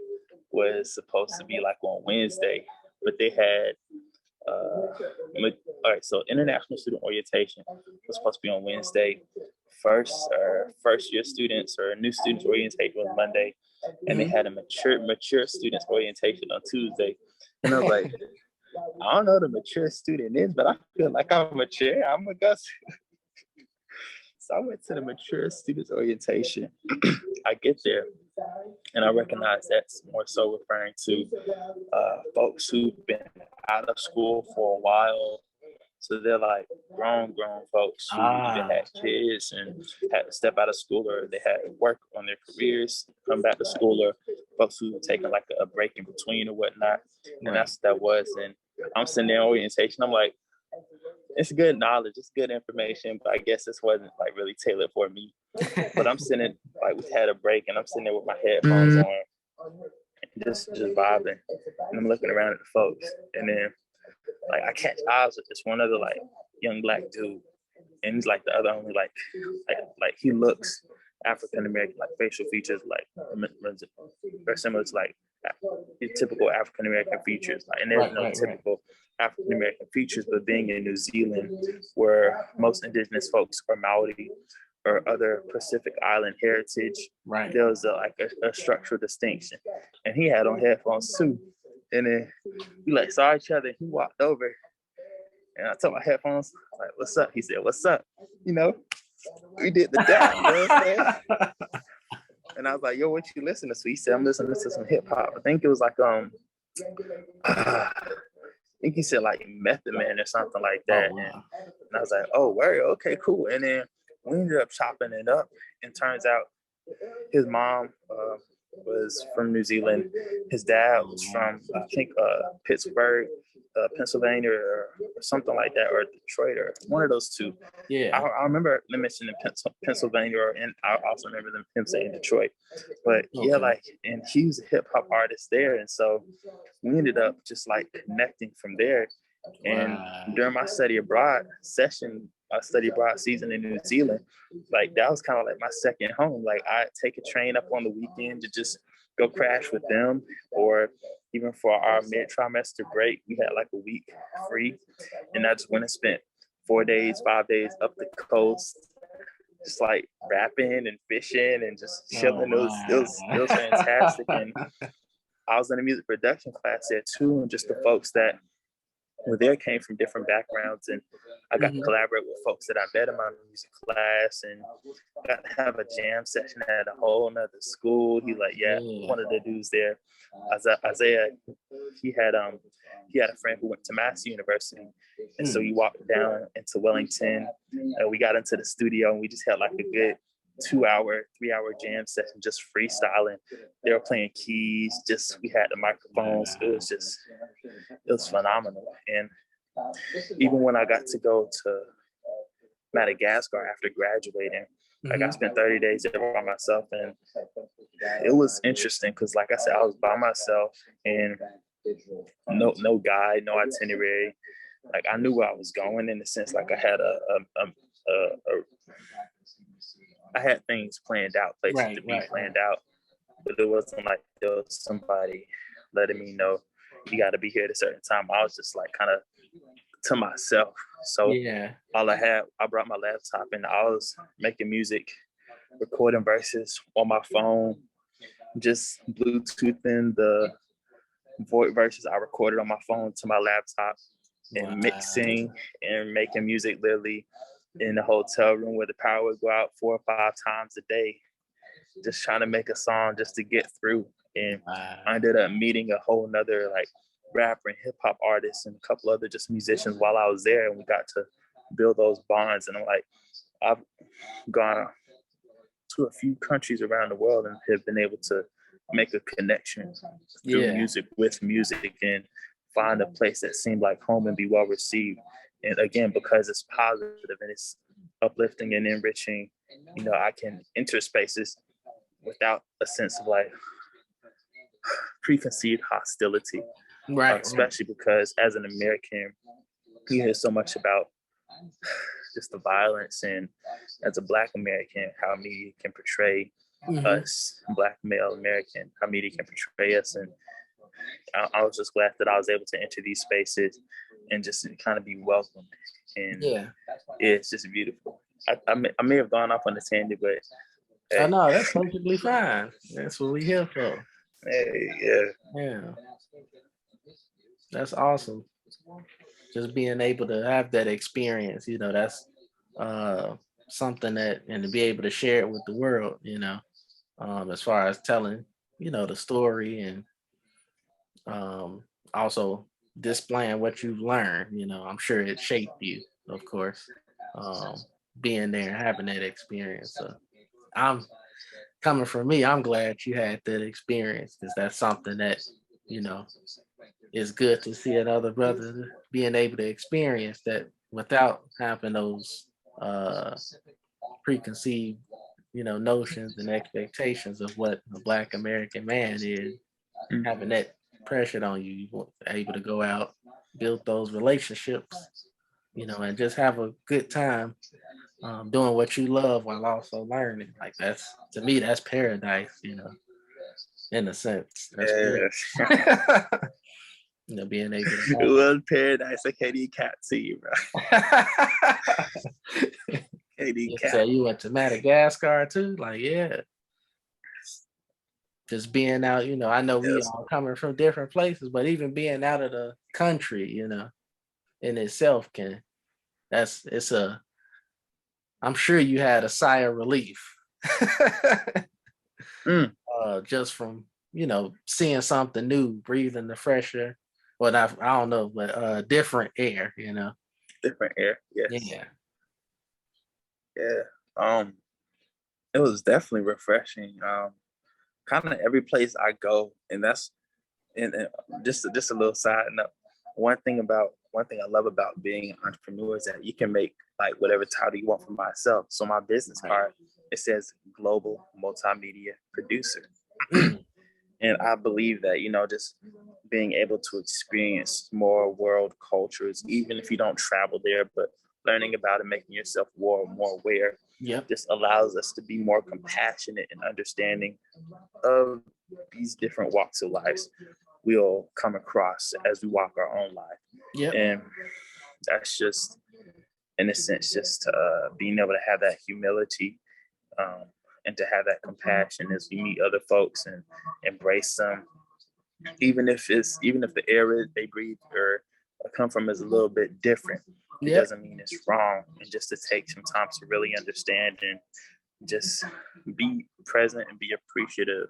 was supposed to be like on Wednesday, but they had all right, so international student orientation was supposed to be on Wednesday. First year students or new students orientation was Monday, and they had a mature students orientation on Tuesday. And I was like, I don't know what a mature student is, but I feel like I'm mature. I'm gonna go. So I went to the mature students orientation. I get there, and I recognize that's more so referring to folks who've been out of school for a while. So they're like grown folks who either had kids and had to step out of school, or they had to work on their careers, come back to school, or folks who have taken like a break in between or whatnot. And that's what that was. And I'm sitting there in orientation. I'm like, it's good knowledge, it's good information, but I guess this wasn't like really tailored for me. But I'm sitting, like, we had a break, and I'm sitting there with my headphones on, just vibing, and I'm looking around at the folks, and then like I catch eyes with this one other like young black dude, and he's like the other only like he looks African American, like facial features like very similar to like typical African American features, like, and there's no typical African American features, but being in New Zealand, where most indigenous folks are Maori or other Pacific Island heritage, there was a structural distinction, and he had on headphones too. And then we like saw each other. He walked over, and I took my headphones, like, "What's up?" He said, "What's up?" We did the dap. You know what I'm saying? And I was like, "Yo, what you listening to?" He said, "I'm listening to some hip hop." I think it was like I think he said like Method Man or something like that. And I was like, "Oh, word, okay, cool." And then we ended up chopping it up, and turns out his mom was from New Zealand. His dad was from, I think, Pittsburgh, Pennsylvania, or something like that, or Detroit, or one of those two. Yeah, I remember them mentioning Pennsylvania, and I also remember him saying Detroit. But yeah, like, and he was a hip hop artist there, and so we ended up just like connecting from there. And during my study abroad season in New Zealand, like that was kind of like my second home. Like, I'd take a train up on the weekend to just go crash with them, or even for our mid-trimester break, we had like a week free, and I just went and spent 4 days, 5 days up the coast, just like rapping and fishing and just chilling. It was fantastic. And I was in a music production class there too, and just the folks that were there came from different backgrounds, and I got to collaborate with folks that I met in my music class, and got to have a jam session at a whole nother school. He like, one of the dudes there, Isaiah, he had a friend who went to Massey University, and so he walked down into Wellington, and we got into the studio, and we just had like a good 2-hour, 3-hour jam session, just freestyling. They were playing keys, we had the microphones. It was phenomenal. And even when I got to go to Madagascar after graduating, like I spent 30 days there by myself, and it was interesting because, like I said, I was by myself, and no guide, no itinerary. like I knew where I was going in the sense like I had I had things planned out, places to be planned out, but it wasn't like there was somebody letting me know you got to be here at a certain time. I was just like kind of to myself. So all I brought my laptop and I was making music, recording verses on my phone, just Bluetoothing the void verses I recorded on my phone to my laptop and mixing and making music literally in the hotel room where the power would go out 4 or 5 times a day, just trying to make a song just to get through. And I ended up meeting a whole nother like rapper and hip hop artist and a couple other just musicians while I was there, and we got to build those bonds. And I'm like, I've gone to a few countries around the world and have been able to make a connection through music with music and find a place that seemed like home and be well received. And again, because it's positive and it's uplifting and enriching, you know, I can enter spaces without a sense of like preconceived hostility, especially because as an American, you hear so much about just the violence, and as a Black American, how media can portray us, Black male American, how media can portray us. And I was just glad that I was able to enter these spaces and just kind of be welcomed. And it's just beautiful. I may have gone off on a tangent, but hey. I know that's perfectly fine. That's what we're here for. Hey, yeah. That's awesome. Just being able to have that experience, you know, that's something that, and to be able to share it with the world, you know, as far as telling, you know, the story, and also displaying what you've learned. You know, I'm sure it shaped you, of course, being there and having that experience. So I'm coming from me, I'm glad you had that experience, because that's something that, you know, is good to see another brother being able to experience that without having those preconceived, you know, notions and expectations of what a Black American man is. Having that pressure on you, you able to go out, build those relationships, you know, and just have a good time doing what you love while also learning. Like, that's, to me, that's paradise, you know, in a sense. That's you know, being able to it was paradise. I can't eat cat to you, bro. So you went to Madagascar too? Like, yeah. Just being out, you know, I know we all coming from different places, but even being out of the country, you know, in itself I'm sure you had a sigh of relief. Just from, you know, seeing something new, breathing the fresher, well, not, I don't know, but different air, you know. Different air, yes. It was definitely refreshing. Kind of every place I go, and that's and just a little side note. One thing I love about being an entrepreneur is that you can make like whatever title you want for myself. So my business card, it says global multimedia producer. And I believe that, you know, just being able to experience more world cultures, even if you don't travel there, but learning about it, making yourself more aware, just allows us to be more compassionate and understanding of these different walks of life we'll come across as we walk our own life. And that's just, in a sense, just being able to have that humility and to have that compassion as we meet other folks and embrace them, even if the air they breathe or come from is a little bit different. It doesn't mean it's wrong. And just to take some time to really understand and just be present and be appreciative,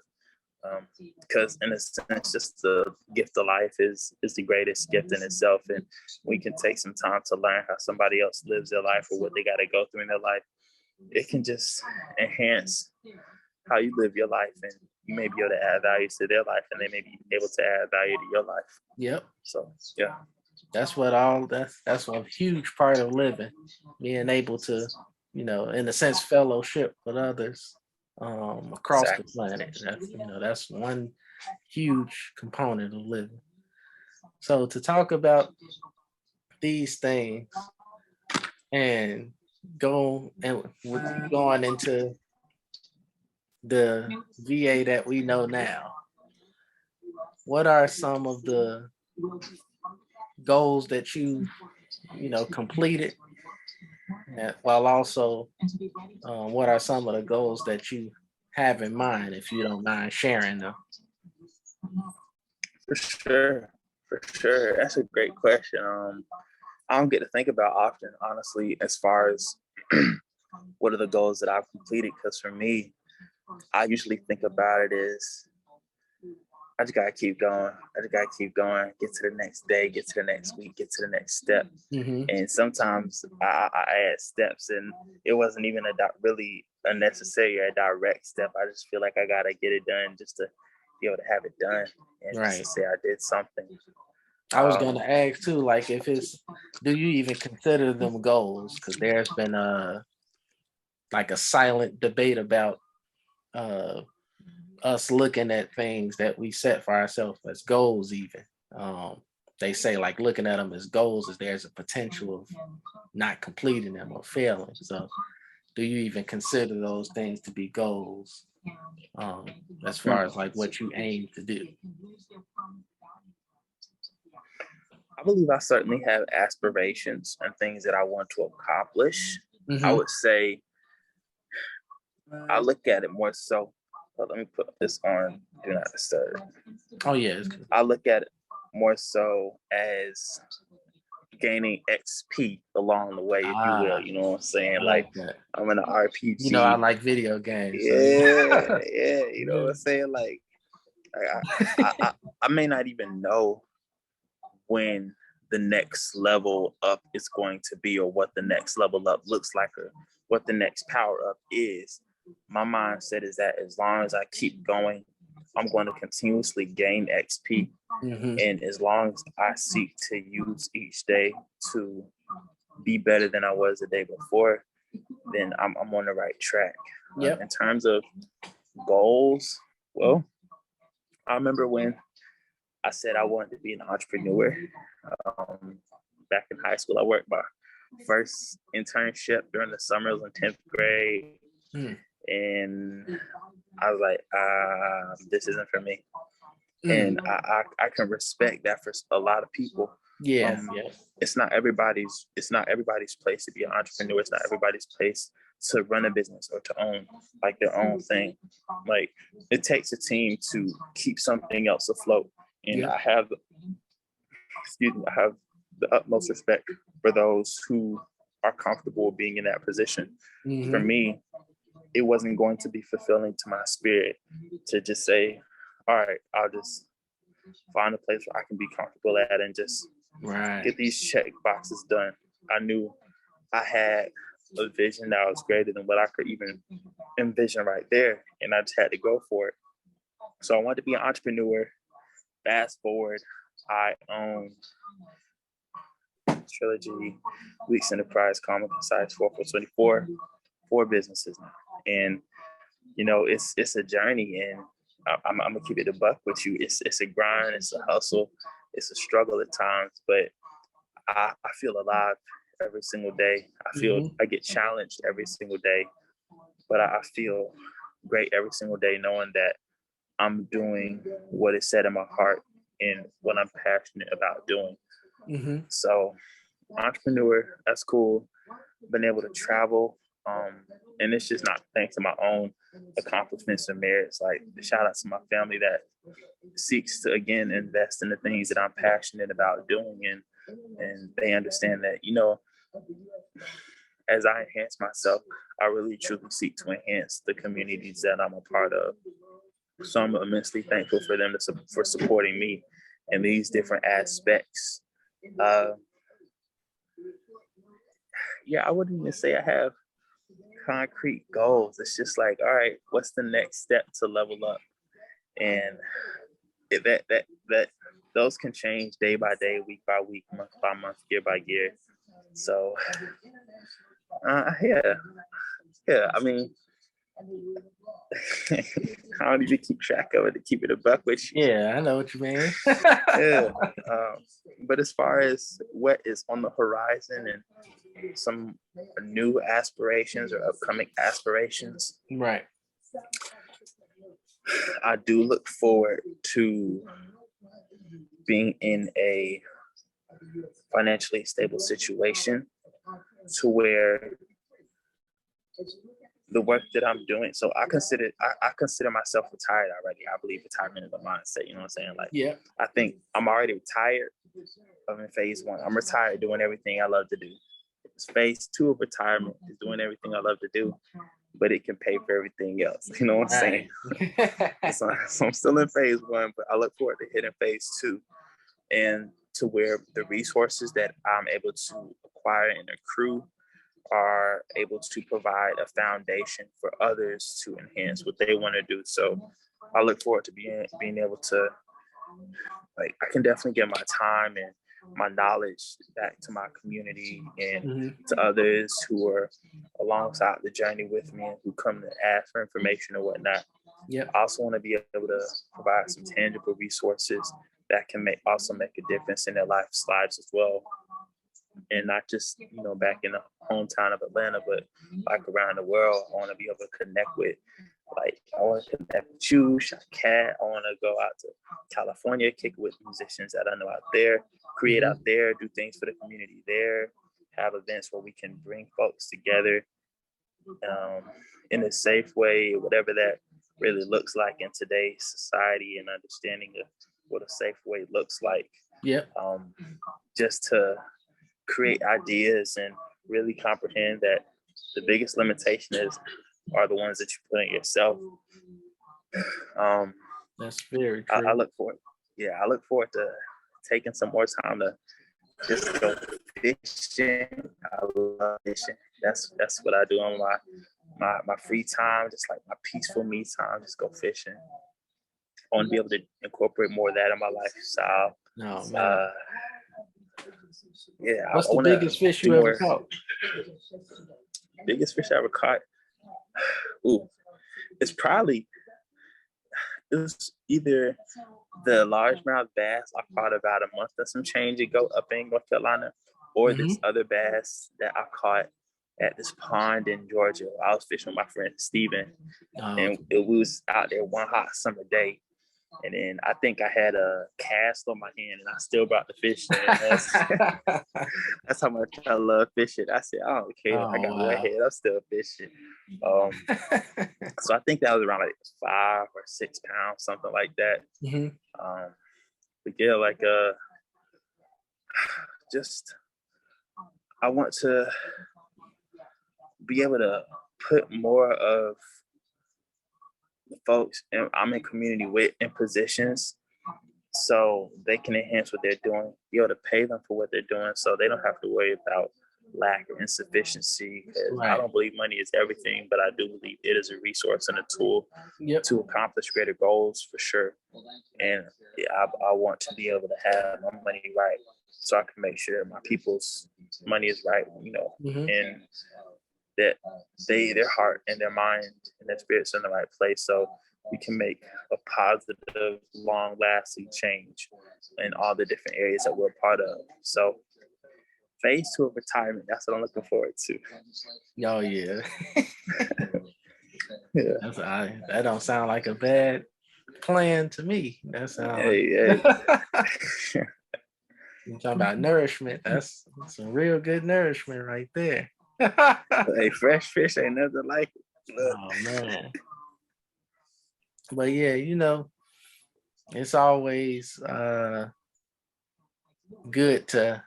because in a sense, just the gift of life is the greatest gift in itself. And we can take some time to learn how somebody else lives their life or what they got to go through in their life. It can just enhance how you live your life, and you may be able to add value to their life, and they may be able to add value to your life. So that's a huge part of living, being able to, you know, in a sense, fellowship with others across the planet. That's, you know, that's one huge component of living. So to talk about, these things and go and with you going into the VA that we know now, what are some of the goals that you completed, and while also what are some of the goals that you have in mind, if you don't mind sharing them? For sure, for sure. That's a great question. I don't get to think about often, honestly, as far as what are the goals that I've completed. Because for me, I usually think about it as I just gotta keep going. I just gotta keep going. Get to the next day. Get to the next week. Get to the next step. Mm-hmm. And sometimes I add steps, and it wasn't even really unnecessary a direct step. I just feel like I gotta get it done just to be able to have it done and just to say I did something. I was gonna ask too, like if it's, do you even consider them goals? Because there's been like a silent debate about us looking at things that we set for ourselves as goals. Even they say like looking at them as goals is there's a potential of not completing them or failing. So do you even consider those things to be goals as far as like what you aim to do? I believe I certainly have aspirations and things that I want to accomplish. Mm-hmm. I would say I look at it more so. Well, let me put this on Do Not Disturb. Oh, yeah. I look at it more so as gaining XP along the way, if you will. You know what I'm saying? Like I'm in an RPG. You know, I like video games. Yeah, so. Yeah. You know what I'm saying? Like I may not even know when the next level up is going to be, or what the next level up looks like, or what the next power up is. My mindset is that as long as I keep going, I'm going to continuously gain XP. Mm-hmm. And as long as I seek to use each day to be better than I was the day before, then I'm on the right track. Yep. In terms of goals, well, I remember when I said I wanted to be an entrepreneur. Back in high school, I worked my first internship during the summer. It was in 10th grade. And I was like, this isn't for me. And I can respect that for a lot of people. Yeah. It's not everybody's place to be an entrepreneur. It's not everybody's place to run a business or to own like their own thing. Like it takes a team to keep something else afloat. And I have the utmost respect for those who are comfortable being in that position. Mm-hmm. For me, it wasn't going to be fulfilling to my spirit to just say, all right, I'll just find a place where I can be comfortable at and just get these check boxes done. I knew I had a vision that was greater than what I could even envision right there. And I just had to go for it. So I wanted to be an entrepreneur. Fast forward, I own Trilogy, Weeks Enterprise, Comic Concise, 4424, 4 businesses now. And, you know, it's a journey, and I'm going to keep it a buck with you. It's a grind, it's a hustle, it's a struggle at times, but I feel alive every single day. I feel I get challenged every single day, but I feel great every single day knowing that I'm doing what is set in my heart and what I'm passionate about doing. Mm-hmm. So entrepreneur, that's cool. Been able to travel. And it's just not thanks to my own accomplishments and merits. Like shout out to my family that seeks to again invest in the things that I'm passionate about doing, and they understand that, you know, as I enhance myself, I really truly seek to enhance the communities that I'm a part of. So I'm immensely thankful for them for supporting me in these different aspects. Yeah, I wouldn't even say I have concrete goals. It's just like, all right, what's the next step to level up? And that those can change day by day, week by week, month by month, year by year. So yeah. I mean, I don't even keep track of it to keep it a buck with you. Yeah, I know what you mean. Yeah. But as far as what is on the horizon and some new aspirations or upcoming aspirations, right. I do look forward to being in a financially stable situation to where the work that I'm doing, so I consider myself retired already. I believe retirement is a mindset, you know what I'm saying? Like, Yeah. I think I'm already retired. I'm in phase 1. I'm retired doing everything I love to do. Phase 2 of retirement is doing everything I love to do, but it can pay for everything else. You know what I'm saying? So I'm still in phase 1, but I look forward to hitting phase 2 and to where the resources that I'm able to acquire and accrue are able to provide a foundation for others to enhance what they want to do. So I look forward to being able to, like, I can definitely get my time and my knowledge back to my community and to others who are alongside the journey with me and who come to ask for information or whatnot. Yep. I also want to be able to provide some tangible resources that can make a difference in their lives as well. And not just, back in the hometown of Atlanta, but like around the world. I want to be able to connect with, I want to connect with you, CHICAT. I want to go out to California, kick with musicians that I know out there, create out there, do things for the community there, have events where we can bring folks together in a safe way, whatever that really looks like in today's society, and understanding of what a safe way looks like. Yeah. Just to create ideas and really comprehend that the biggest limitation are the ones that you put in yourself. That's very true. I look forward to taking some more time to just go fishing. I love fishing. That's what I do on my free time, just like my peaceful me time, just go fishing. I want to be able to incorporate more of that in my lifestyle. Oh, man. Yeah. What's the biggest fish you ever caught? Biggest fish I ever caught? Ooh, it's either the largemouth bass I caught about a month or some change ago up in North Carolina, or this other bass that I caught at this pond in Georgia. I was fishing with my friend Steven, and we was out there one hot summer day. And then I think I had a cast on my hand, and I still brought the fish. That's how much I love fishing. I said, I don't care. I got wet head. I'm still fishing. So I think that was around like 5 or 6 pounds, something like that. But yeah, I want to be able to put more of the folks and I'm in community with in positions so they can enhance what they're doing, be able to pay them for what they're doing so they don't have to worry about lack or insufficiency. I don't believe money is everything, but I do believe it is a resource and a tool to accomplish greater goals for sure. And I want to be able to have my money right so I can make sure my people's money is right, and that their heart and their mind and their spirits in the right place, so we can make a positive, long-lasting change in all the different areas that we're a part of. So phase 2 of retirement, that's what I'm looking forward to. Oh, yeah. That don't sound like a bad plan to me. That sounds hey. You're talking about nourishment. That's some real good nourishment right there. Hey, fresh fish ain't nothing like it. Oh, man. But yeah, it's always good to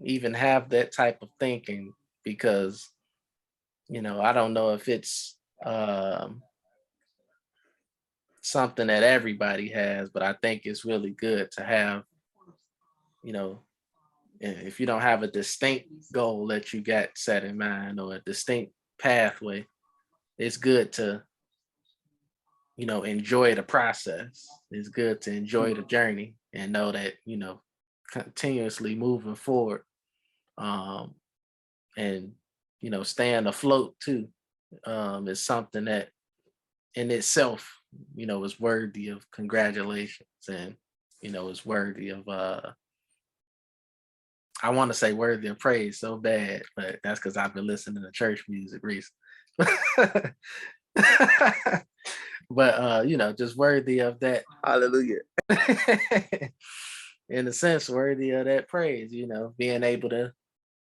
even have that type of thinking because, I don't know if it's something that everybody has, but I think it's really good to have, if you don't have a distinct goal that you got set in mind or a distinct pathway, it's good to, enjoy the process. It's good to enjoy the journey and know that, continuously moving forward, and, staying afloat too, is something that in itself, is worthy of congratulations, and is worthy of I want to say worthy of praise so bad, but that's because I've been listening to church music recently. But just worthy of that. Hallelujah. In a sense, worthy of that praise, being able to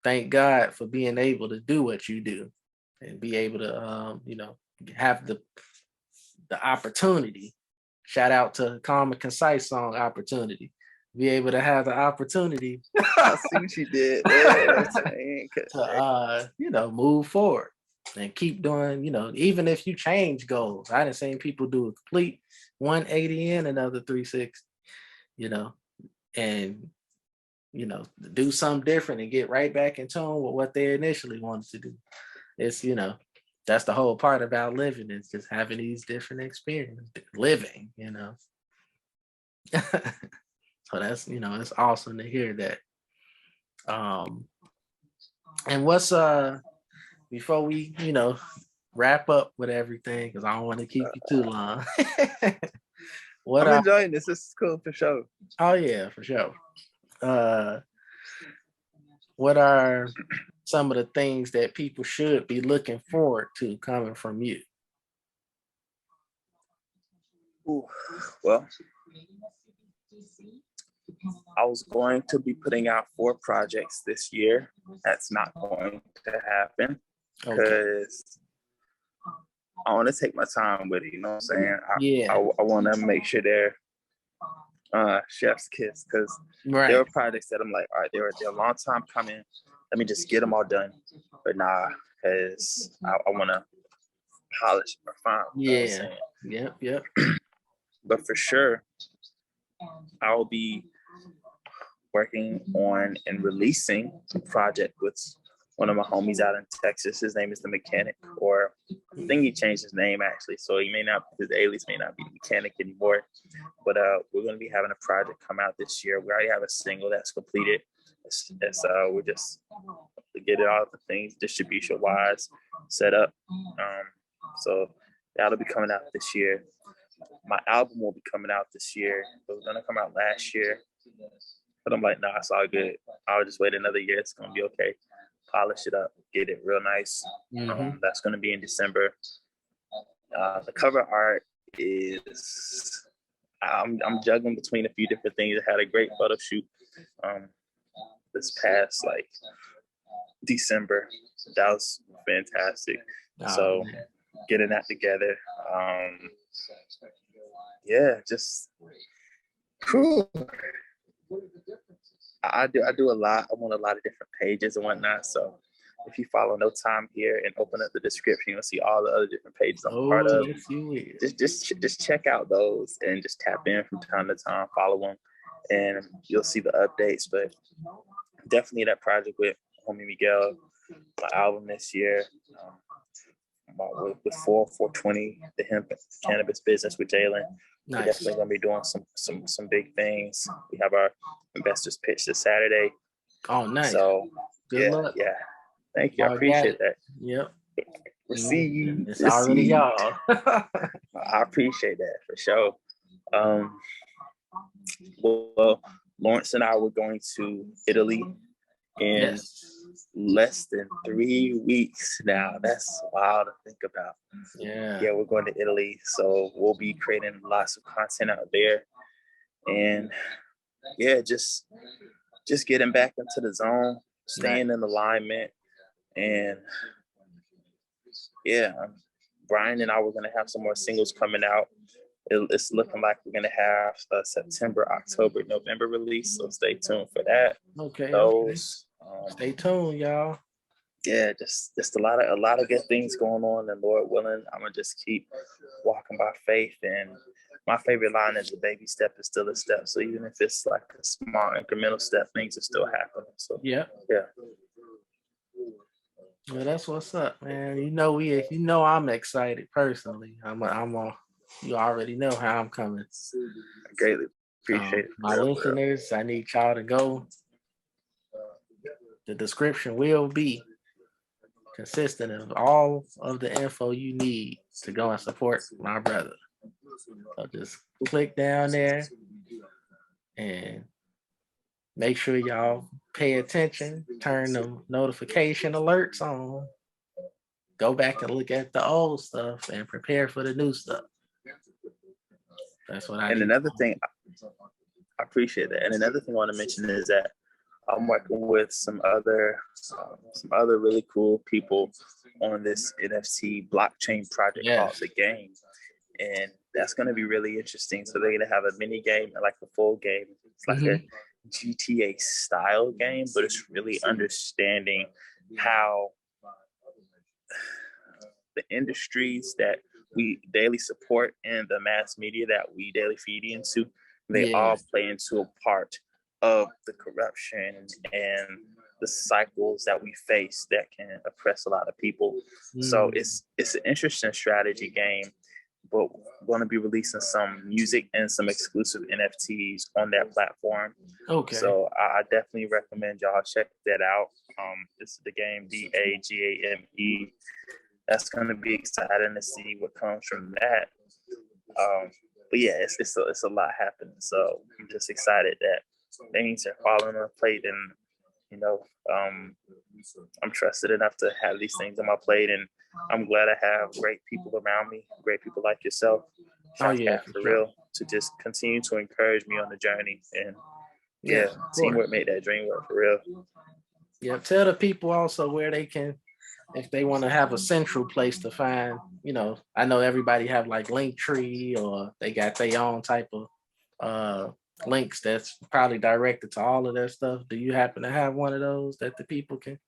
thank God for being able to do what you do and be able to have the opportunity. Shout out to Calm and Concise song Opportunity. Be able to have the opportunity. I see what you did there. To move forward and keep doing, even if you change goals. I done seen people do a complete 180 and another 360, and do something different and get right back in tune with what they initially wanted to do. It's that's the whole part about living, is just having these different experiences, living, So that's it's awesome to hear that. And what's before we wrap up with everything, because I don't want to keep you too long. I'm enjoying this. This is cool for sure. Oh yeah, for sure. What are some of the things that people should be looking forward to coming from you? Ooh, well, I was going to be putting out 4 projects this year. That's not going to happen because I want to take my time with it. You know what I'm saying? I want to make sure they're chef's kiss, because there are projects that I'm like, all right, they're a long time coming. Let me just get them all done. But nah, because I want to polish or refine. Yep. But for sure, I'll be working on and releasing a project with one of my homies out in Texas. His name is The Mechanic, or I think he changed his name actually. So his alias may not be The Mechanic anymore. But we're going to be having a project come out this year. We already have a single that's completed. We're just to get it all the things distribution wise set up. So that'll be coming out this year. My album will be coming out this year. It was going to come out last year. But I'm like, nah, it's all good. I'll just wait another year. It's going to be okay. Polish it up, get it real nice. That's going to be in December. The cover art is, I'm juggling between a few different things. I had a great photo shoot this past December. That was fantastic. So getting that together. Just cool. I do a lot. I'm on a lot of different pages and whatnot. So if you follow No Time Here and open up the description, you'll see all the other different pages I'm part of. Just check out those and just tap in from time to time. Follow them, and you'll see the updates. But definitely that project with homie Miguel, my album this year. With 420, the hemp cannabis business with Jalen. Nice. We're definitely going to be doing some big things. We have our investors pitch this Saturday. Oh, nice. So good luck. Yeah. Thank you. I appreciate that. Yep. Receive. It's already y'all. I appreciate that for sure. Well, Lawrence and I were going to Italy in less than 3 weeks now. That's wild to think about. Yeah, we're going to Italy, so we'll be creating lots of content out there, and just getting back into the zone, staying in alignment, and Brian and I were going to have some more singles coming out. It's looking like we're going to have a September, October, November release, so stay tuned for that. Okay. Stay tuned, y'all. Yeah, just a lot of good things going on, and Lord willing, I'm gonna just keep walking by faith. And my favorite line is, "The baby step is still a step." So even if it's like a small incremental step, things are still happening. So yeah. Well, that's what's up, man. I'm excited personally. You already know how I'm coming. I greatly appreciate it. My listeners, I need y'all to go. The description will be consistent of all of the info you need to go and support my brother. So just click down there and make sure y'all pay attention, turn the notification alerts on, go back and look at the old stuff and prepare for the new stuff. That's what I And another thing, I appreciate that. And another thing I want to mention is that I'm working with some other really cool people on this NFT blockchain project called The Game. And that's going to be really interesting. So they're going to have a mini game and like a full game. It's like a GTA style game, but it's really understanding how the industries that we daily support and the mass media that we daily feed into, they all play into a part of the corruption and the cycles that we face that can oppress a lot of people. So it's an interesting strategy game, but we're going to be releasing some music and some exclusive NFTs on that platform. Okay. So I definitely recommend y'all check that out. This is the game DAGAME. That's going to be exciting to see what comes from that. But yeah, it's a lot happening. So I'm just excited that things are falling on plate, and I'm trusted enough to have these things on my plate, and I'm glad I have great people around me, great people like yourself, for real, to just continue to encourage me on the journey. And teamwork made that dream work, for real. Yeah, tell the people also where they can, if they want to have a central place to find, I know everybody have like Linktree, or they got their own type of links that's probably directed to all of their stuff. Do you happen to have one of those that the people can,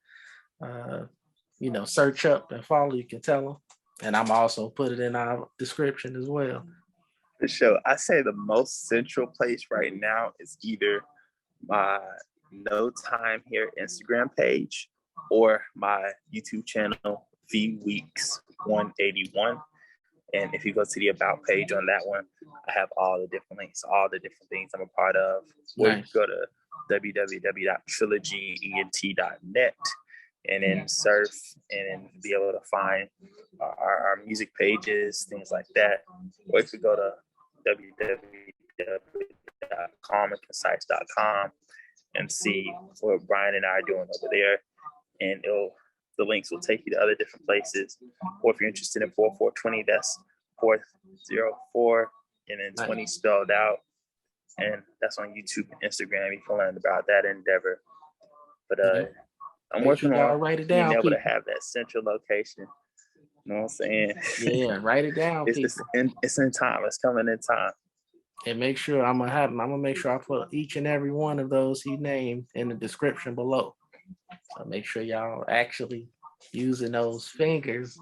search up and follow? You can tell them. And I'm also put it in our description as well. For sure. I say the most central place right now is either my No Time Here Instagram page or my YouTube channel, VWeeks 181. And if you go to the About page on that one, I have all the different links, all the different things I'm a part of. Or you can go to www.trilogyent.net and then surf and then be able to find our music pages, things like that. Or you could go to www.calmandconcise.com and see what Brian and I are doing over there. And the links will take you to other different places. Or if you're interested in 4420, that's 404 and then 20 spelled out. And that's on YouTube and Instagram. You can learn about that endeavor. But I'm working on being able to have that central location. You know what I'm saying? Yeah, write it down. It's in time. It's coming in time. And make sure I'm gonna make sure I put each and every one of those he named in the description below. So make sure y'all actually using those fingers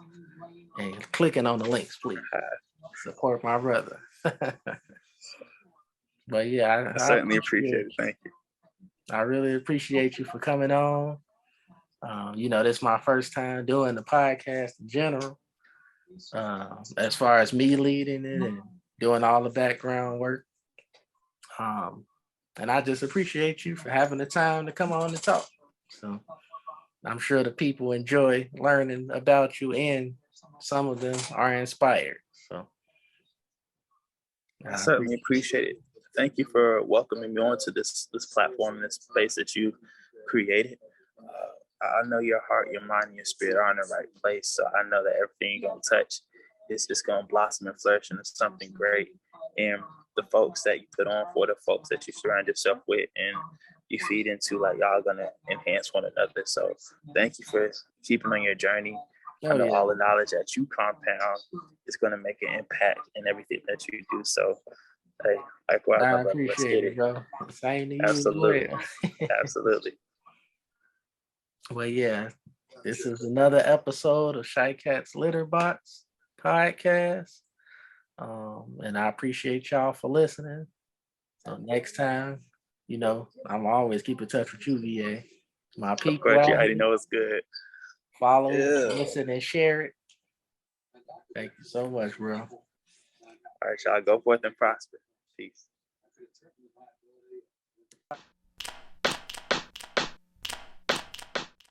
and clicking on the links, please. Support my brother. But yeah, I certainly appreciate it. Thank you. I really appreciate you for coming on. This is my first time doing the podcast in general. As far as me leading it and doing all the background work. And I just appreciate you for having the time to come on and talk. So I'm sure the people enjoy learning about you, and some of them are inspired. So I certainly appreciate it. Thank you for welcoming me onto this platform, this space that you created. I know your heart, your mind, and your spirit are in the right place. So I know that everything you're going to touch is just going to blossom and flourish into something great. And the folks that you put on for, the folks that you surround yourself with and you feed into, like, y'all going to enhance one another. So thank you for keeping on your journey. I know all the knowledge that you compound is going to make an impact in everything that you do. So, hey, likewise, I appreciate it, bro. Same to you. Absolutely. Absolutely. Well, yeah, this is another episode of CHICAT's Litterbox podcast. And I appreciate y'all for listening. So next time, I'm always keep in touch with you, VA. My people. Of course, you already know it's good. Follow, listen, and share it. Thank you so much, bro. All right, y'all. Go forth and prosper. Peace.